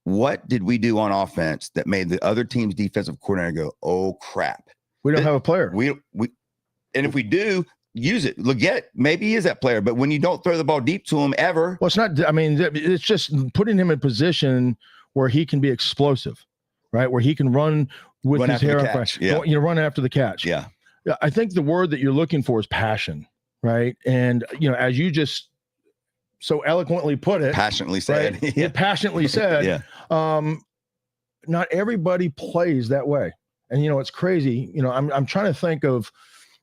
what did we do on offense that made the other team's defensive coordinator go, oh crap? We don't have a player. And if we do, use it. Leggett maybe he is that player, but when you don't throw the ball deep to him ever. Well, it's not. I mean, it's just putting him in position where he can be explosive, right? Where he can run with his hair on fire. Yeah. You know, run after the catch. Yeah. I think the word that you're looking for is passion, right? And as you just so eloquently put it, passionately said, right? Yeah. Passionately said, yeah. Not everybody plays that way, and it's crazy. I'm trying to think of,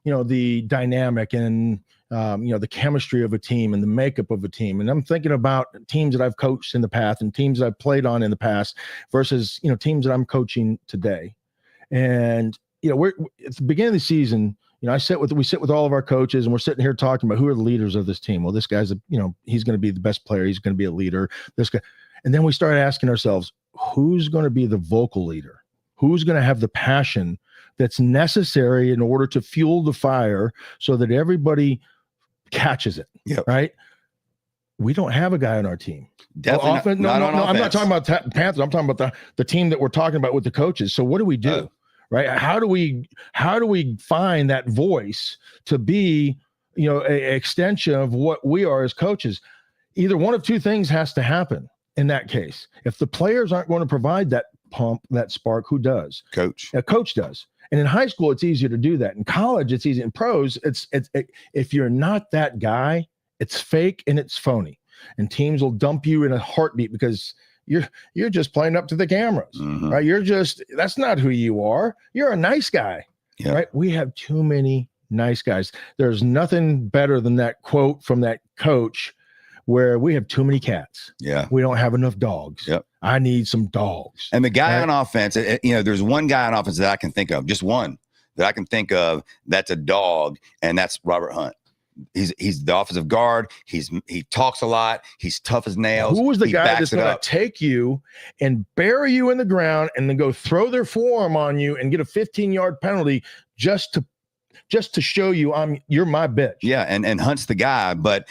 the dynamic and the chemistry of a team and the makeup of a team, and I'm thinking about teams that I've coached in the past and teams that I've played on in the past versus teams that I'm coaching today, and we're at the beginning of the season. We sit with all of our coaches and we're sitting here talking about who are the leaders of this team. Well, this guy's he's going to be the best player. He's going to be a leader. This guy, and then we start asking ourselves, who's going to be the vocal leader? Who's going to have the passion that's necessary in order to fuel the fire so that everybody catches it? Yep. Right. We don't have a guy on our team. Definitely no, not I'm not talking about Panthers. I'm talking about the team that we're talking about with the coaches. So what do we do? Right? How do we find that voice to be, an extension of what we are as coaches? Either one of two things has to happen in that case. If the players aren't going to provide that pump, that spark, who does? Coach. A coach does. And in high school, it's easier to do that. In college, it's easy. In pros, if you're not that guy, it's fake and it's phony. And teams will dump you in a heartbeat because you're just playing up to the cameras, mm-hmm. right? That's not who you are. You're a nice guy, right? We have too many nice guys. There's nothing better than that quote from that coach where we have too many cats. Yeah. We don't have enough dogs. Yep. I need some dogs. And the guy on offense, there's one guy on offense that I can think of, just one that I can think of that's a dog, and that's Robert Hunt. He's the offensive guard. He talks a lot. He's tough as nails. Who was the guy that's going to take you and bury you in the ground and then go throw their forearm on you and get a 15-yard penalty just to show you you're my bitch? Yeah, and Hunt's the guy, but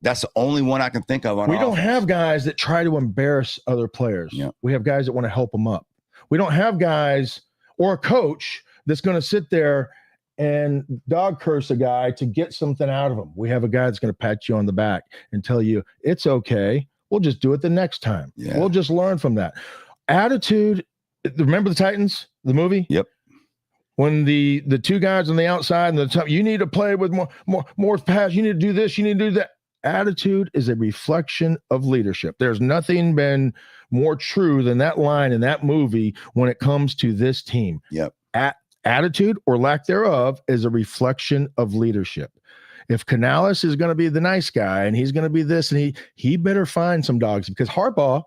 that's the only one I can think of on We offense. don't have guys that try to embarrass other players. Yeah. We have guys that want to help them up. We don't have guys or a coach that's going to sit there and dog curse a guy to get something out of him. We have a guy that's going to pat you on the back and tell you it's okay. We'll just do it the next time. Yeah. We'll just learn from that. Attitude. Remember the Titans, the movie? Yep. When the two guys on the outside and the top, you need to play with more pass. You need to do this. You need to do that. Attitude is a reflection of leadership. There's nothing been more true than that line in that movie when it comes to this team. Yep. Attitude or lack thereof is a reflection of leadership. If Canales is going to be the nice guy and he's going to be this, and he better find some dogs, because Harbaugh,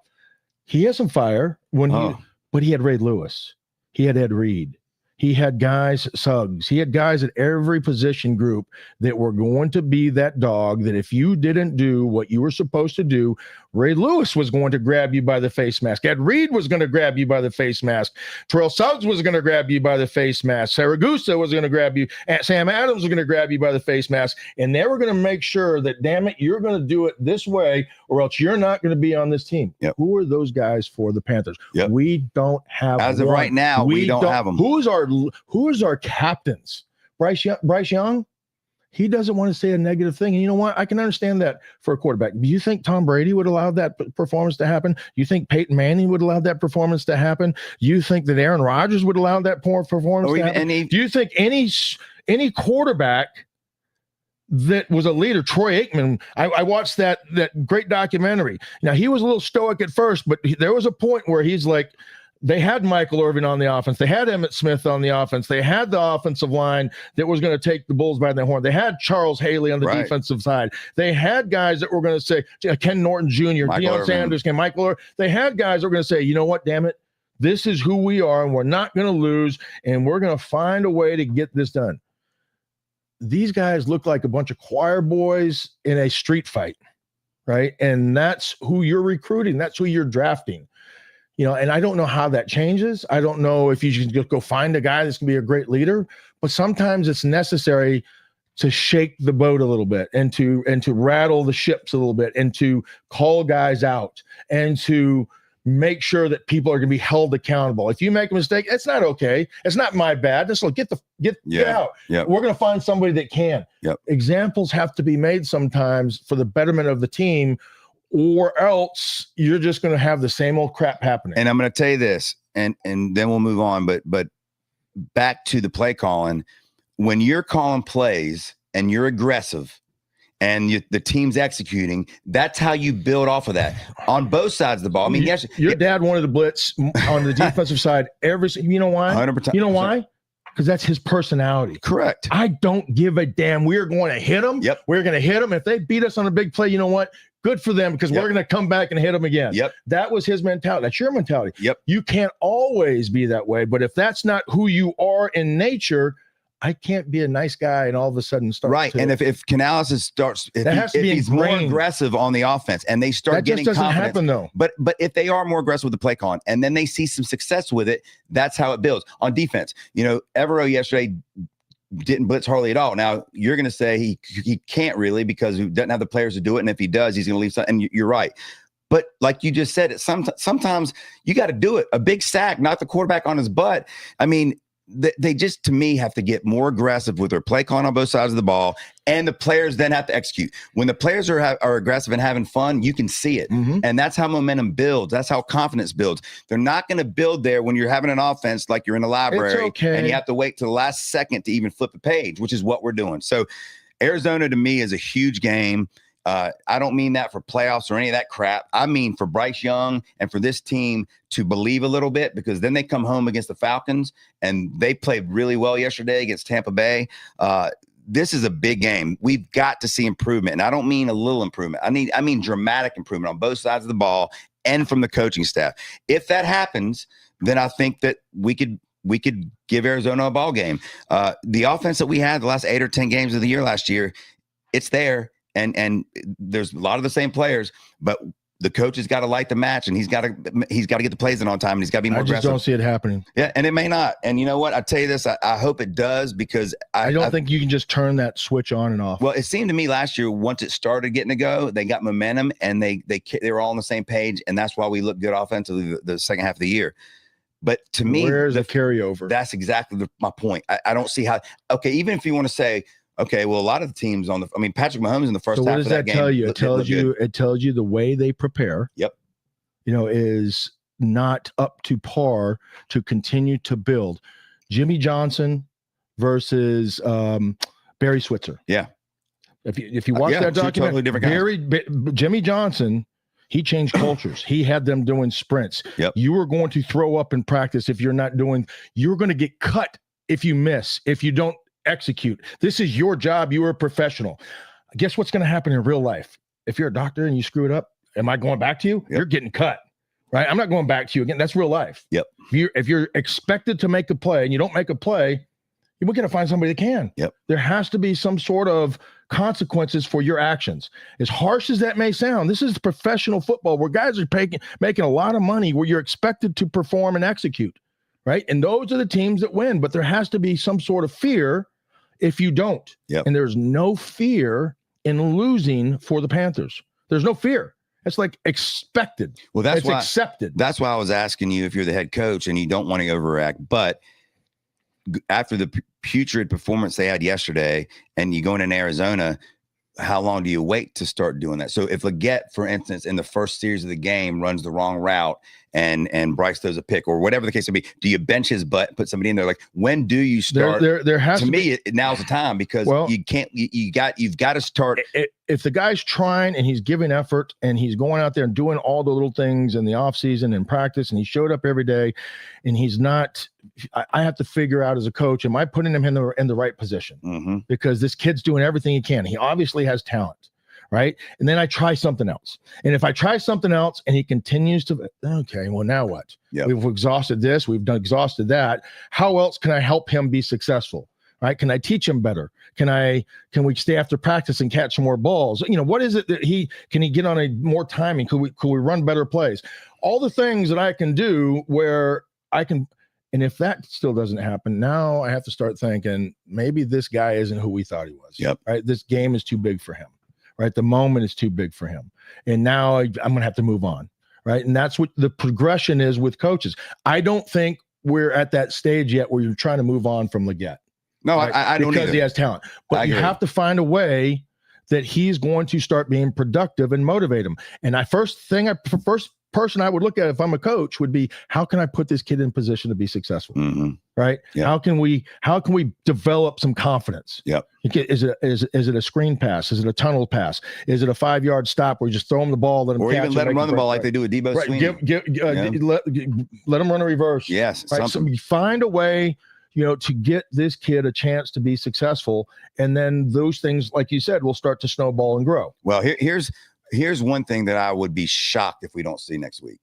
he has some fire but he had Ray Lewis. He had Ed Reed. He had guys, Suggs. He had guys at every position group that were going to be that dog that if you didn't do what you were supposed to do, Ray Lewis was going to grab you by the face mask. Ed Reed was going to grab you by the face mask. Terrell Suggs was going to grab you by the face mask. Saragusa was going to grab you. Sam Adams was going to grab you by the face mask. And they were going to make sure that, damn it, you're going to do it this way or else you're not going to be on this team. Yep. Who are those guys for the Panthers? Yep. We don't have As of right now, we don't have them. Who is our captains? Bryce Young? He doesn't want to say a negative thing. And you know what? I can understand that for a quarterback. Do you think Tom Brady would allow that performance to happen? Do you think Peyton Manning would allow that performance to happen? Do you think that Aaron Rodgers would allow that performance to happen? Do you think any quarterback that was a leader, Troy Aikman, I watched that great documentary. Now, he was a little stoic at first, but there was a point where he's like, they had Michael Irvin on the offense. They had Emmitt Smith on the offense. They had the offensive line that was going to take the Bulls by the horn. They had Charles Haley on the defensive side. They had guys that were going to say, Ken Norton Jr., Deion Sanders, Michael Irvin. They had guys that were going to say, you know what, damn it, this is who we are, and we're not going to lose, and we're going to find a way to get this done. These guys look like a bunch of choir boys in a street fight, right? And that's who you're recruiting. That's who you're drafting. And I don't know how that changes. I don't know if you should just go find a guy that's going to be a great leader, but sometimes it's necessary to shake the boat a little bit and to rattle the ships a little bit and to call guys out and to make sure that people are going to be held accountable. If you make a mistake, it's not okay. It's not my bad. Just get out. Yep. We're going to find somebody that can. Yep. Examples have to be made sometimes for the betterment of the team, or else you're just going to have the same old crap happening. And I'm going to tell you this, and then we'll move on. But back to the play calling. When you're calling plays and you're aggressive and the team's executing, that's how you build off of that on both sides of the ball. I mean, yes, your dad wanted to blitz on the defensive side you know why? 100%. You know why? Because that's his personality. Correct. I don't give a damn. We're going to hit them. Yep. We're going to hit them. If they beat us on a big play, you know what? Good for them, because we're going to come back and hit them again. Yep. That was his mentality. That's your mentality. Yep. You can't always be that way, but if that's not who you are in nature, I can't be a nice guy and all of a sudden start. Right. And if Canales starts, if he's more aggressive on the offense and they start getting confidence. That just doesn't happen though. But if they are more aggressive with the play calling and then they see some success with it, that's how it builds. On defense, Evero yesterday didn't blitz hardly at all. Now you're going to say he can't really, because he doesn't have the players to do it. And if he does, he's going to leave something. And you're right. But like you just said, sometimes you got to do it. A big sack, knock the quarterback on his butt. I mean, they just, to me, have to get more aggressive with their play calling on both sides of the ball, and the players then have to execute. When the players are aggressive and having fun, you can see it. Mm-hmm. And that's how momentum builds. That's how confidence builds. They're not going to build there when you're having an offense like you're in the library and you have to wait to the last second to even flip a page, which is what we're doing. So Arizona, to me, is a huge game. I don't mean that for playoffs or any of that crap. I mean for Bryce Young and for this team to believe a little bit, because then they come home against the Falcons and they played really well yesterday against Tampa Bay. This is a big game. We've got to see improvement. And I don't mean a little improvement. I mean dramatic improvement on both sides of the ball and from the coaching staff. If that happens, then I think that we could give Arizona a ball game. The offense that we had the last 8 or 10 games of the year last year, it's there. And there's a lot of the same players, but the coach has got to light the match, and he's got to get the plays in on time, and he's got to be more aggressive. I just don't see it happening. Yeah, and it may not. And you know what? I tell you this, I hope it does, because I don't think you can just turn that switch on and off. Well, it seemed to me last year, once it started getting to go, they got momentum, and they were all on the same page, and that's why we looked good offensively the second half of the year. But to me, where's the carryover? That's exactly my point. I don't see how. Okay, even if you want to say, okay, well, a lot of the teams Patrick Mahomes in the first half of that game. So what does that tell you? It tells you the way they prepare. Yep. Is not up to par to continue to build. Jimmy Johnson versus Barry Switzer. Yeah. If you watch that document, totally Jimmy Johnson, he changed cultures. He had them doing sprints. Yep. You were going to throw up in practice if you're not doing. You're going to get cut if you miss. If you don't execute. This is your job. You are a professional. Guess what's going to happen in real life? If you're a doctor and you screw it up, am I going back to you? Yep. You're getting cut, right? I'm not going back to you again. That's real life. Yep. If you're expected to make a play and you don't make a play, you're going to find somebody that can. Yep. There has to be some sort of consequences for your actions. As harsh as that may sound, this is professional football where guys are making a lot of money, where you're expected to perform and execute, right? And those are the teams that win, but there has to be some sort of fear if you don't. Yep. And there's no fear in losing for the Panthers. There's no fear. It's like expected. Well, it's accepted. That's why I was asking you if you're the head coach and you don't want to overreact. But after the putrid performance they had yesterday and you go in Arizona, how long do you wait to start doing that? So if Leggett, for instance, in the first series of the game runs the wrong route and Bryce throws a pick or whatever the case may be, do you bench his butt and put somebody in there? Like, when do you start? There has to me, now's the time, because you can't. You've got to start. If the guy's trying and he's giving effort and he's going out there and doing all the little things in the off season and practice, and he showed up every day, and he's not. I have to figure out as a coach, am I putting him in the right position? Mm-hmm. Because this kid's doing everything he can. He obviously has talent, right? And then I try something else. And if I try something else and he continues to, okay, well, now what? Yep. We've exhausted this. We've exhausted that. How else can I help him be successful? Right? Can I teach him better? Can we stay after practice and catch some more balls? What is it that can he get on a more timing? Could we run better plays? All the things that I can do where I can. And if that still doesn't happen, now I have to start thinking maybe this guy isn't who we thought he was. Yep. Right. This game is too big for him. Right. The moment is too big for him. And now I'm going to have to move on. Right. And that's what the progression is with coaches. I don't think we're at that stage yet where you're trying to move on from Leggett. No, right? I don't because either. he has talent. But you have to find a way that he's going to start being productive and motivate him. And first person I would look at if I'm a coach would be, how can I put this kid in position to be successful? Mm-hmm. Right? Yep. How can we develop some confidence? Yep. Is it a screen pass? Is it a tunnel pass? Is it a 5-yard stop where you just throw him the ball, let him or catch even let him run the ball right. like they do with Debo Sweeney? Let him run a reverse. Yes. Right? So you find a way, to get this kid a chance to be successful. And then those things, like you said, will start to snowball and grow. Well, here's one thing that I would be shocked if we don't see next week.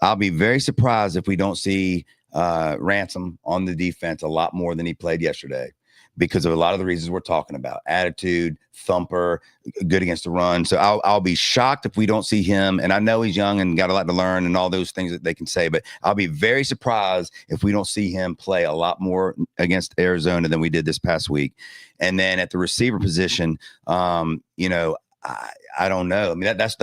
I'll be very surprised if we don't see Ransom on the defense a lot more than he played yesterday, because of a lot of the reasons we're talking about: attitude, thumper, good against the run. So I'll be shocked if we don't see him. And I know he's young and got a lot to learn and all those things that they can say, but I'll be very surprised if we don't see him play a lot more against Arizona than we did this past week. And then at the receiver position, I don't know. I mean, that's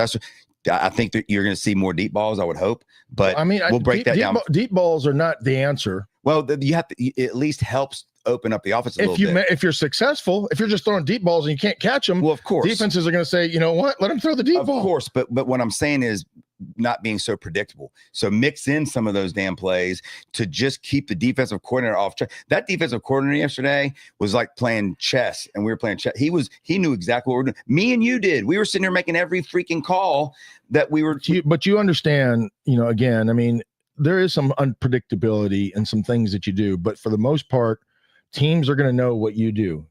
I think that you're going to see more deep balls, I would hope, but we'll break that down. Deep balls are not the answer. Well, you have to, it at least helps open up the offense a little bit. If you're successful, if you're just throwing deep balls and you can't catch them, well, of course, defenses are going to say, you know what, let him throw the deep ball. Of course, but what I'm saying is not being so predictable. So mix in some of those damn plays to just keep the defensive coordinator off track. That defensive coordinator yesterday was like playing chess, and we were playing chess. He knew exactly what we were doing. Me and you did. We were sitting there making every freaking call that we were. But you understand, again, I mean, there is some unpredictability in some things that you do, but for the most part, teams are going to know what you do.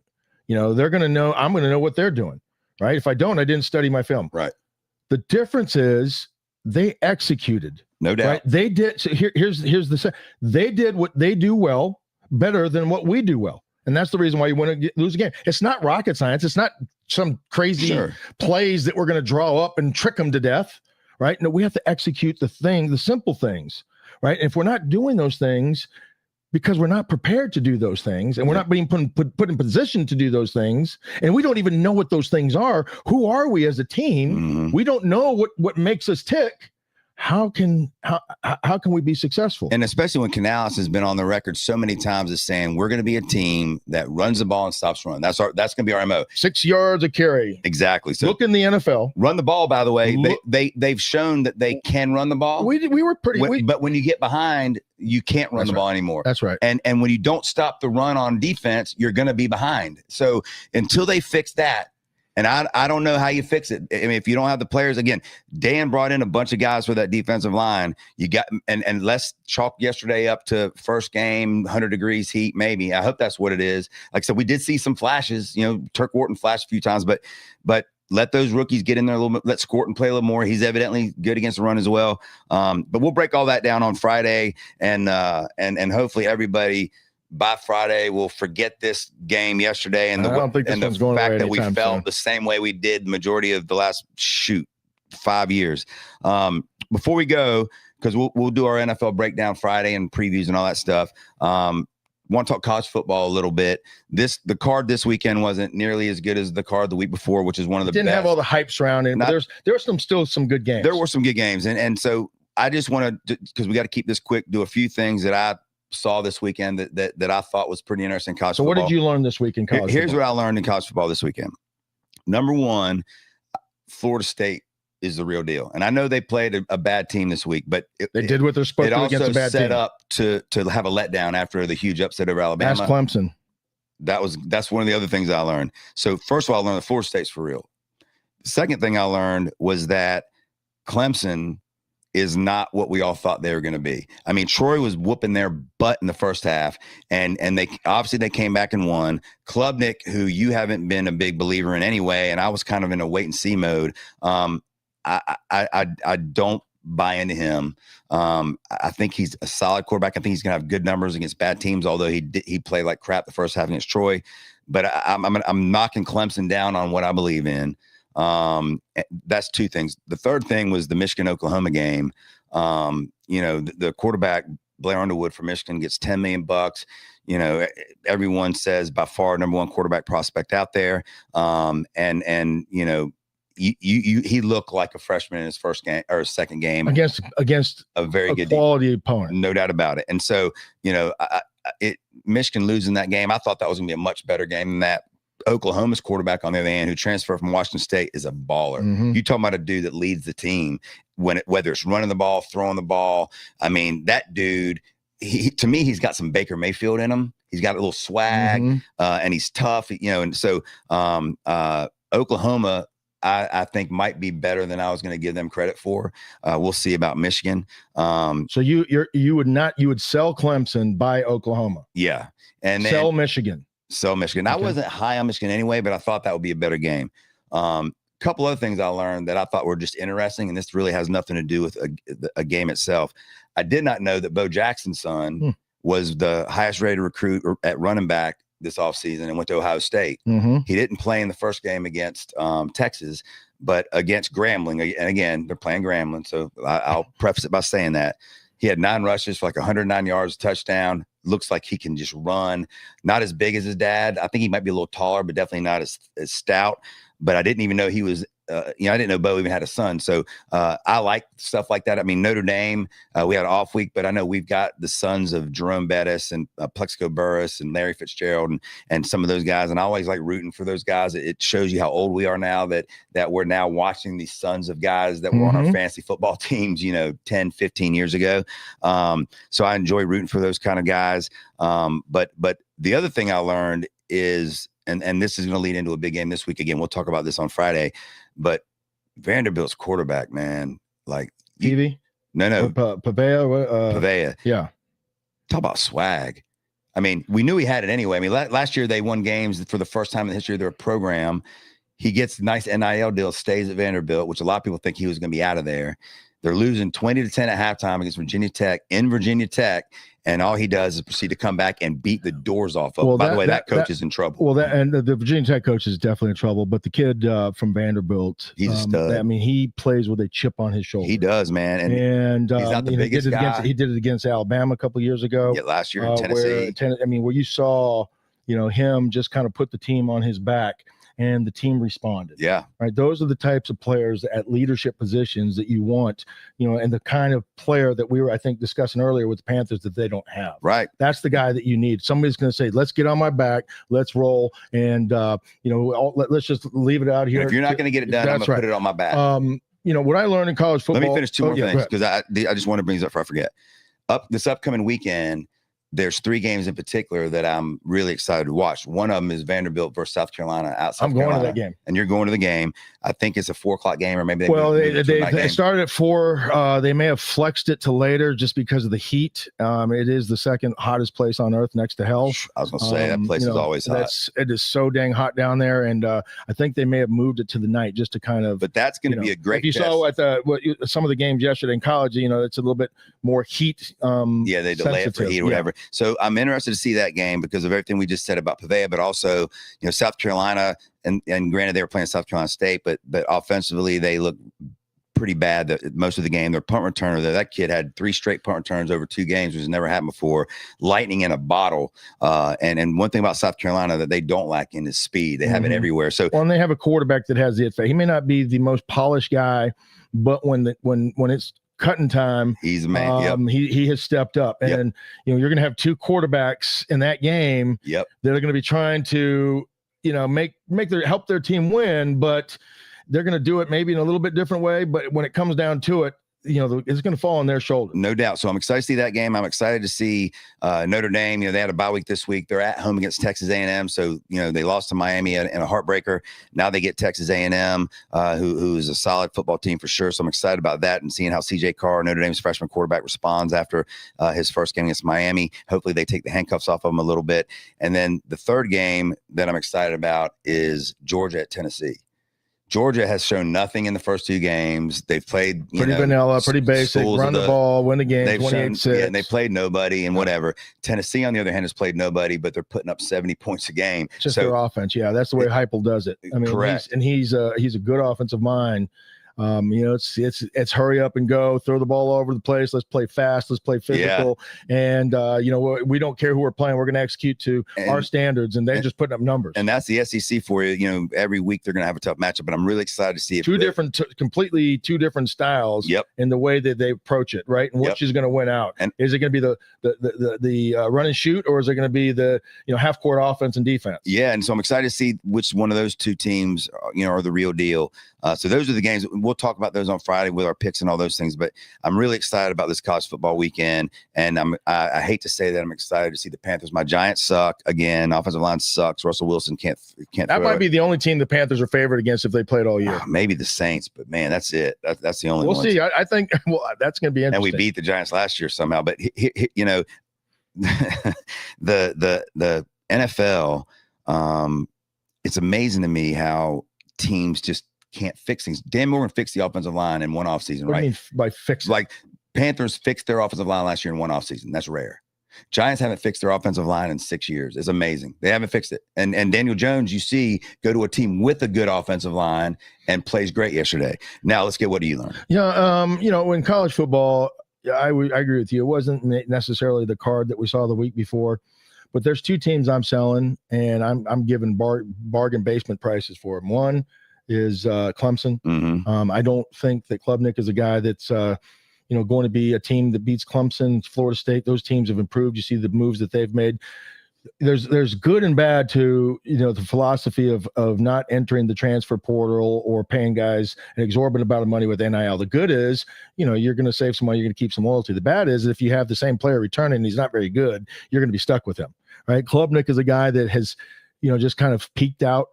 They're going to know, I'm going to know what they're doing, right? If I don't, I didn't study my film. Right. The difference is they executed. No doubt. Right? They did. So here's they did what they do well, better than what we do well. And that's the reason why you want to lose a game. It's not rocket science. It's not some crazy plays that we're going to draw up and trick them to death, right? No, we have to execute the simple things, right? And if we're not doing those things because we're not prepared to do those things, and we're not being put in position to do those things, and we don't even know what those things are. Who are we as a team? Mm-hmm. We don't know what makes us tick. How can we be successful? And especially when Canales has been on the record so many times as saying we're going to be a team that runs the ball and stops running. That's going to be our MO. 6 yards a carry. Exactly. So look in the NFL. Run the ball. By the way, they've shown that they can run the ball. We were pretty. But when you get behind, you can't run the ball anymore. That's right. And when you don't stop the run on defense, you're going to be behind. So until they fix that. And I don't know how you fix it. I mean, if you don't have the players, again, Dan brought in a bunch of guys for that defensive line. You got and let's chalk yesterday up to first game, 100 degrees heat, maybe. I hope that's what it is. Like I said, we did see some flashes. Turk Wharton flashed a few times, but let those rookies get in there a little bit. Let Scorton play a little more. He's evidently good against the run as well. But we'll break all that down on Friday, and hopefully everybody by Friday will forget this game yesterday and the fact that we felt the same way we did the majority of the last 5 years. Before we go, because we'll do our NFL breakdown Friday and previews and all that stuff. Want to talk college football a little bit. The card this weekend wasn't nearly as good as the card the week before, which is one of the best. Didn't have all the hype surrounding, but there were still some good games. There were some good games, and so I just want to, because we got to keep this quick, do a few things that I saw this weekend that I thought was pretty interesting in college football. So what did you learn this week in college Here's football? what I learned in college football this weekend. Number one, Florida State is the real deal. And I know they played a bad team this week, but they did what they're supposed to do against a bad team. It also set up to have a letdown after the huge upset over Alabama. Ask Clemson. That's one of the other things I learned. So first of all, I learned that Florida State's for real. The second thing I learned was that Clemson is not what we all thought they were going to be. I mean, Troy was whooping their butt in the first half, and they came back and won. Klubnik, who you haven't been a big believer in anyway, and I was kind of in a wait and see mode. I don't buy into him. I think he's a solid quarterback. I think he's going to have good numbers against bad teams, although he played like crap the first half against Troy. But I'm knocking Clemson down on what I believe in. That's two things. The third thing was the Michigan-Oklahoma game. The quarterback Blair Underwood from Michigan gets $10 million. You know, everyone says by far number one quarterback prospect out there. And you know, he looked like a freshman in his first game or second game against a very good quality opponent, no doubt about it. And so, you know, Michigan losing that game, I thought that was going to be a much better game than that. Oklahoma's quarterback on the other hand, who transferred from Washington State, is a baller. You talking about a dude that leads the team whether it's running the ball, throwing the ball. I mean, that dude. To me, he's got some Baker Mayfield in him. He's got a little swag, and he's tough, you know. And so, Oklahoma, I think might be better than I was going to give them credit for. We'll see about Michigan. So you would sell Clemson, buy Oklahoma, yeah, and then sell Michigan. Okay. I wasn't high on Michigan anyway, but I thought that would be a better game. Couple other things I learned that I thought were just interesting, and this really has nothing to do with a game itself. I did not know that Bo Jackson's son was the highest rated recruit at running back this offseason and went to Ohio State. He didn't play in the first game against Texas, but against Grambling. And again, they're playing Grambling, so I'll preface it by saying that. He had 9 rushes for like 109 yards, touchdown. Looks like he can just run. Not as big as his dad. I think he might be a little taller, but definitely not as stout. But I didn't even know he was, I didn't know Bo even had a son. So I like stuff like that. I mean, Notre Dame, we had an off week, but I know we've got the sons of Jerome Bettis and Plexico Burress and Larry Fitzgerald and some of those guys. And I always like rooting for those guys. It shows you how old we are now that we're now watching these sons of guys that were on our fantasy football teams, 10, 15 years ago. So I enjoy rooting for those kind of guys. But the other thing I learned is, and this is going to lead into a big game this week. Again, we'll talk about this on Friday, but Vanderbilt's quarterback, man, like Peavy? No. Pavea. Yeah. Talk about swag. I mean, we knew he had it anyway. I mean, last year they won games for the first time in the history of their program. He gets a nice NIL deal, stays at Vanderbilt, which a lot of people think he was going to be out of there. They're losing 20-10 at halftime against Virginia Tech in Virginia Tech. And all he does is proceed to come back and beat the doors off of. By the way, that coach is in trouble. Well, the Virginia Tech coach is definitely in trouble. But the kid from Vanderbilt, he's a stud. I mean, he plays with a chip on his shoulder. He does, man. And he's not the biggest guy. He did it against Alabama a couple of years ago. Yeah, last year in Tennessee. Where you saw, him just kind of put the team on his back. And the team responded. Yeah. Right. Those are the types of players at leadership positions that you want, and the kind of player that we were, I think, discussing earlier with the Panthers that they don't have. Right. That's the guy that you need. Somebody's going to say, let's get on my back, let's roll. And, let's just leave it out here. And if you're not going to get it done, I'm going to put it on my back. What I learned in college football. Let me finish two more things because I just want to bring this up before I forget. This upcoming weekend, there's 3 games in particular that I'm really excited to watch. One of them is Vanderbilt versus South Carolina at South Carolina. I'm going to that game. And you're going to the game. I think it's a 4:00 game, or maybe they started at 4. They may have flexed it to later just because of the heat. It is the second hottest place on earth next to hell. I was going to say that place is always hot. It is so dang hot down there, and I think they may have moved it to the night just to kind of. But that's going to be a great. If you saw at some of the games yesterday in college, it's a little bit more heat. They delay it for heat or whatever. So I'm interested to see that game because of everything we just said about Pavea, but also, South Carolina, and granted they were playing South Carolina State, but offensively they look pretty bad. That most of the game, their punt returner, that kid had 3 straight punt returns over 2 games, which has never happened before. Lightning in a bottle. And one thing about South Carolina that they don't lack in is speed. They have it everywhere. So, and they have a quarterback that has the it. He may not be the most polished guy, but when it's cutting time, he's a man. He has stepped up, and you're going to have 2 quarterbacks in that game. Yep. That are going to be trying to help their team win, but they're going to do it maybe in a little bit different way. But when it comes down to it, it's going to fall on their shoulders. No doubt. So I'm excited to see that game. I'm excited to see Notre Dame. They had a bye week this week. They're at home against Texas A&M. So, they lost to Miami in a heartbreaker. Now they get Texas A&M, who is a solid football team for sure. So I'm excited about that and seeing how CJ Carr, Notre Dame's freshman quarterback, responds after his first game against Miami. Hopefully they take the handcuffs off of him a little bit. And then the third game that I'm excited about is Georgia at Tennessee. Georgia has shown nothing in the first 2 games. They've played pretty vanilla, pretty basic, run the ball, win the game, 28-6. And they played nobody and whatever. Tennessee, on the other hand, has played nobody, but they're putting up 70 points a game. Just their offense. Yeah, that's the way Heupel does it. I mean, correct. He's a good offensive mind. It's hurry up and go, throw the ball all over the place. Let's play fast. Let's play physical. Yeah. And, we don't care who we're playing. We're going to execute to our standards, and they're just putting up numbers. And that's the SEC for you. Every week they're going to have a tough matchup, but I'm really excited to see if completely two different styles in the way that they approach it, right? And which is going to win out. And is it going to be the run and shoot, or is it going to be the half court offense and defense? Yeah, and so I'm excited to see which one of those two teams are the real deal. So those are the games. We'll talk about those on Friday with our picks and all those things. But I'm really excited about this college football weekend, and I hate to say that I'm excited to see the Panthers. My Giants suck again. Offensive line sucks. Russell Wilson can't. That might be the only team the Panthers are favored against if they played all year. Maybe the Saints, but man, that's it. That's the only. We'll see. I think that's going to be interesting. And we beat the Giants last year somehow. But the NFL, it's amazing to me how teams just can't fix things. Dan Morgan fixed the offensive line in one offseason, right? What do you mean by fix? Like Panthers fixed their offensive line last year in one offseason. That's rare. Giants haven't fixed their offensive line in 6 years. It's amazing. They haven't fixed it. And Daniel Jones, you see, go to a team with a good offensive line and plays great yesterday. Now let's get what do you learn? Yeah, in college football, I agree with you. It wasn't necessarily the card that we saw the week before, but there's two teams I'm selling, and I'm giving bargain basement prices for them. One is Clemson. Mm-hmm. I don't think that Klubnik is a guy that's going to be a team that beats Clemson, Florida State. Those teams have improved. You see the moves that they've made. There's good and bad to the philosophy of not entering the transfer portal or paying guys an exorbitant amount of money with NIL. The good is you're going to save some money, you're going to keep some loyalty. The bad is if you have the same player returning and he's not very good, you're going to be stuck with him, right? Klubnik is a guy that has just kind of peaked out.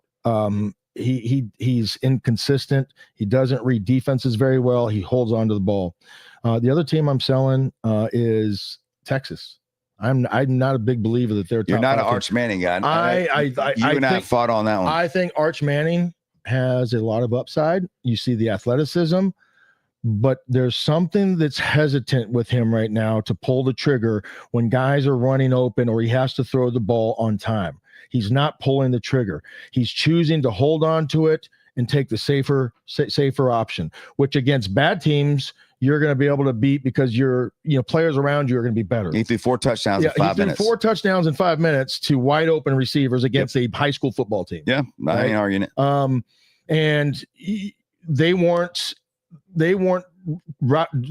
He's inconsistent. He doesn't read defenses very well. He holds on to the ball. The other team I'm selling is Texas. I'm not a big believer that they're. You're not an Arch Manning guy. I fought on that one. I think Arch Manning has a lot of upside. You see the athleticism, but there's something that's hesitant with him right now to pull the trigger when guys are running open or he has to throw the ball on time. He's not pulling the trigger. He's choosing to hold on to it and take the safer option, which against bad teams you're going to be able to beat because players around you are going to be better. He threw 4 touchdowns in 5 minutes. 4 touchdowns in 5 minutes to wide open receivers against a high school football team. Yeah, I ain't arguing it. And they weren't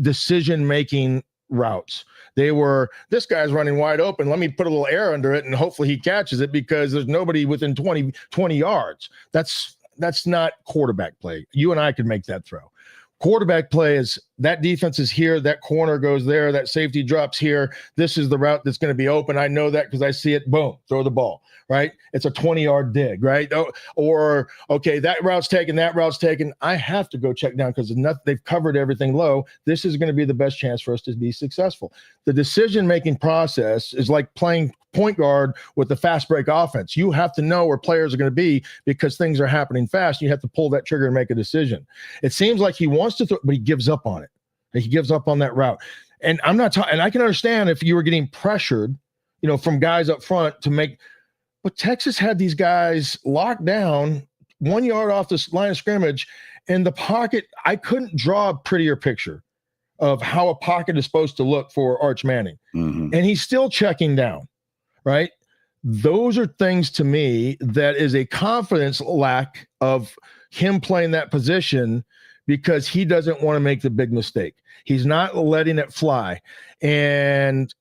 decision making routes. They were, this guy's running wide open. Let me put a little air under it and hopefully he catches it because there's nobody within 20 yards. That's not quarterback play. You and I could make that throw. Quarterback play is that defense is here, that corner goes there, that safety drops here. This is the route that's going to be open. I know that because I see it. Boom, throw the ball, right? It's a 20-yard dig, right? Or, okay, that route's taken. I have to go check down because they've covered everything low. This is going to be the best chance for us to be successful. The decision-making process is like playing point guard with the fast break offense. You have to know where players are going to be because things are happening fast. You have to pull that trigger and make a decision. It seems like he wants to throw, but he gives up on it. He gives up on that route. And I'm not talking, and I can understand if you were getting pressured, from guys up front to make, but Texas had these guys locked down 1 yard off the line of scrimmage in the pocket. I couldn't draw a prettier picture of how a pocket is supposed to look for Arch Manning. Mm-hmm. And he's still checking down, right? Those are things to me that is a confidence lack of him playing that position because he doesn't want to make the big mistake. He's not letting it fly. And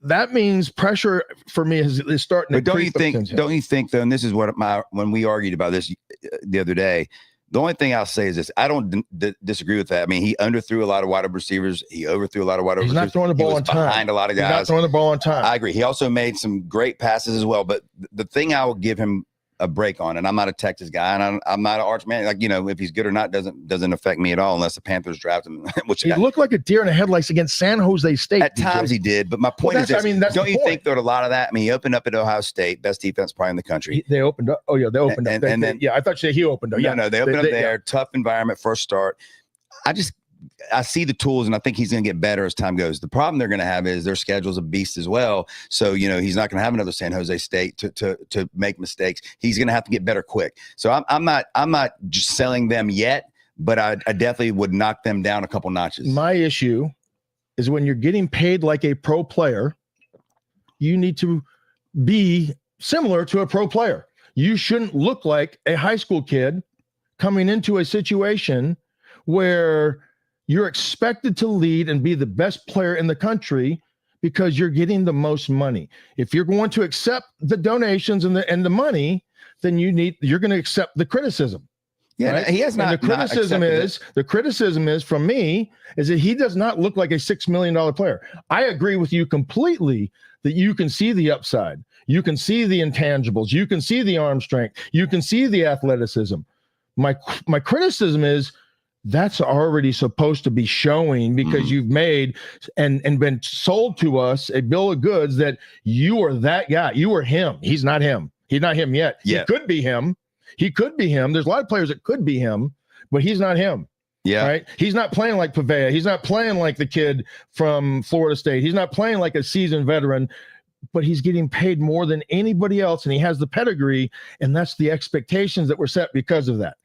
that means pressure for me is starting to creep. But don't you think though, and this is what when we argued about this the other day, the only thing I'll say is this. I don't disagree with that. I mean, he underthrew a lot of wide open receivers. He overthrew a lot of wide open receivers. He's not throwing the ball on time. Behind a lot of guys. He's not throwing the ball on time. I agree. He also made some great passes as well. But the thing I will give him a break on, and I'm not a Texas guy, and I'm not an Arch Manning. Like, if he's good or not doesn't affect me at all unless the Panthers draft him. Which he looked like a deer in the headlights against San Jose State. At times he did, but my point is this. Don't you think that a lot of that? I mean, he opened up at Ohio State, best defense probably in the country. They opened up. Oh yeah, they opened up. And then I thought you said he opened up. No, they opened up there. Tough environment, first start. I see the tools, and I think he's going to get better as time goes. The problem they're going to have is their schedule's a beast as well. So, he's not going to have another San Jose State to make mistakes. He's going to have to get better quick. So I'm not just selling them yet, but I definitely would knock them down a couple notches. My issue is when you're getting paid like a pro player, you need to be similar to a pro player. You shouldn't look like a high school kid coming into a situation where you're expected to lead and be the best player in the country because you're getting the most money. If you're going to accept the donations and the money, then you're going to accept the criticism. Yeah, right? he has not. And the criticism is from me is that he does not look like a $6 million player. I agree with you completely that you can see the upside. You can see the intangibles. You can see the arm strength. You can see the athleticism. My criticism is that's already supposed to be showing because you've made and been sold to us a bill of goods that you are that guy. You are him. He's not him. He's not him yet. Yeah. He could be him. He could be him. There's a lot of players that could be him, but he's not him. Yeah. Right. He's not playing like Pavea. He's not playing like the kid from Florida State. He's not playing like a seasoned veteran, but he's getting paid more than anybody else. And he has the pedigree. And that's the expectations that were set because of that.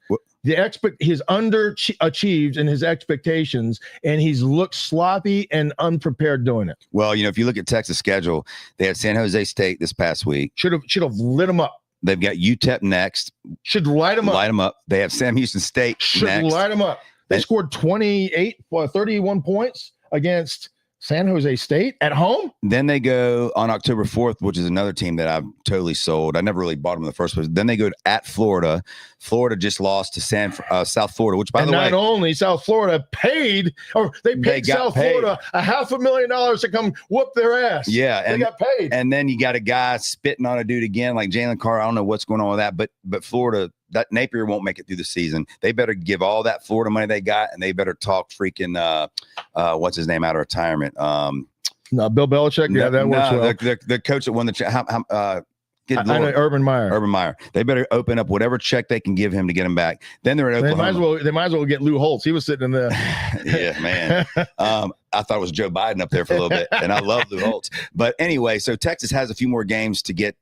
He's underachieved in his expectations, and he's looked sloppy and unprepared doing it. Well, if you look at Texas' schedule, they had San Jose State this past week. Should have lit him up. They've got UTEP next. Should light them up. Light them up. They have Sam Houston State Should next. light them up. They scored 31 points against San Jose State at home. Then they go on October 4th, which is another team that I've totally sold. I never really bought them in the first place. Then they go at Florida. Florida just lost to South Florida, which, by the way, not only South Florida paid South Florida $500,000 to come whoop their ass. Yeah, they got paid. And then you got a guy spitting on a dude again, like Jalen Carr. I don't know what's going on with that, but Florida, that Napier won't make it through the season. They better give all that Florida money they got, and they better talk freaking what's his name out of retirement. No, Bill Belichick. Yeah, that works well. The coach that won the I know Urban Meyer. Urban Meyer. They better open up whatever check they can give him to get him back. Then they're at Oklahoma. They might as well get Lou Holtz. He was sitting in the. Yeah, man. I thought it was Joe Biden up there for a little bit, and I love Lou Holtz. But anyway, so Texas has a few more games to get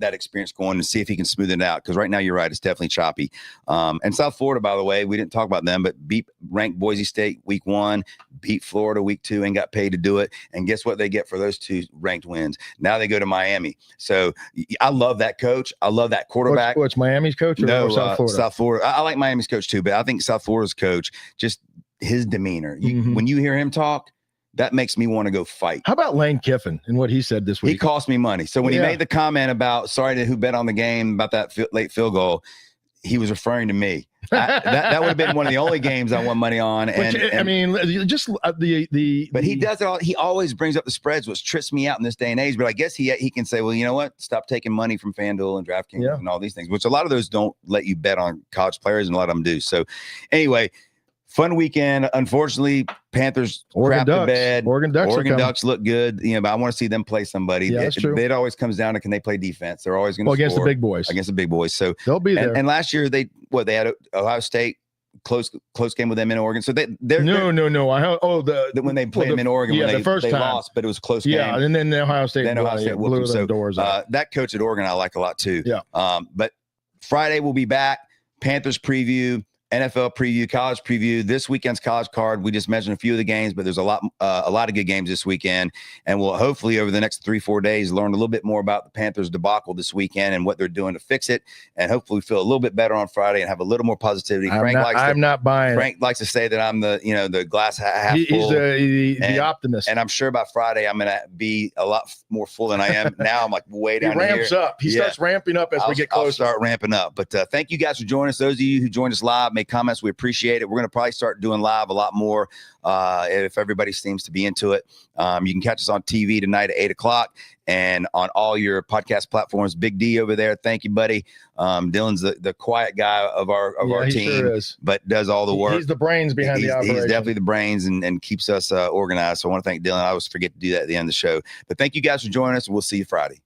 that experience going and see if he can smooth it out. Because right now, you're right, it's definitely choppy. And South Florida, by the way, we didn't talk about them, but beat ranked Boise State week 1, beat Florida week 2, and got paid to do it. And guess what they get for those 2 ranked wins? Now they go to Miami. So I love that coach. I love that quarterback. What's Miami's coach or South Florida? South Florida. I like Miami's coach too, but I think South Florida's coach, just his demeanor. When you hear him talk, that makes me want to go fight. How about Lane Kiffin and what he said this week? He cost me money. So when he made the comment about sorry to who bet on the game about that late field goal, he was referring to me. That would have been one of the only games I won money on. But he does it all. He always brings up the spreads, which trips me out in this day and age. But I guess he can say, well, you know what? Stop taking money from FanDuel and DraftKings and all these things, which a lot of those don't let you bet on college players, and a lot of them do. So anyway, fun weekend. Unfortunately, Panthers crapped the bed. Oregon Ducks look good, but I want to see them play somebody. Yeah, that's true. It always comes down to, can they play defense? They're always going to against the big boys. Against the big boys. So they'll be there. And last year they had Ohio State, close game with them in Oregon. So they're when they played them in Oregon, the first they time lost, but it was a close game. Yeah, and then Ohio State blew them doors out. That coach at Oregon I like a lot too. Yeah. But Friday we'll be back. Panthers preview, NFL preview, college preview. This weekend's college card. We just mentioned a few of the games, but there's a lot of good games this weekend. And we'll hopefully over the next 3-4 days learn a little bit more about the Panthers debacle this weekend and what they're doing to fix it. And hopefully feel a little bit better on Friday and have a little more positivity. I'm not buying. Frank likes to say that I'm the glass half full. He's the optimist. And I'm sure by Friday I'm going to be a lot more full than I am now. I'm like way down here. He ramps up. He starts ramping up as we get closer. I'll start ramping up. But thank you guys for joining us. Those of you who joined us live, make comments. We appreciate it. We're going to probably start doing live a lot more if everybody seems to be into it. You can catch us on TV tonight at 8:00 and on all your podcast platforms. Big D over there. Thank you, buddy. Dylan's the quiet guy of our team, sure is. but does all the work. He's the brains behind the operation. He's definitely the brains and keeps us organized. So I want to thank Dylan. I always forget to do that at the end of the show. But thank you guys for joining us. We'll see you Friday.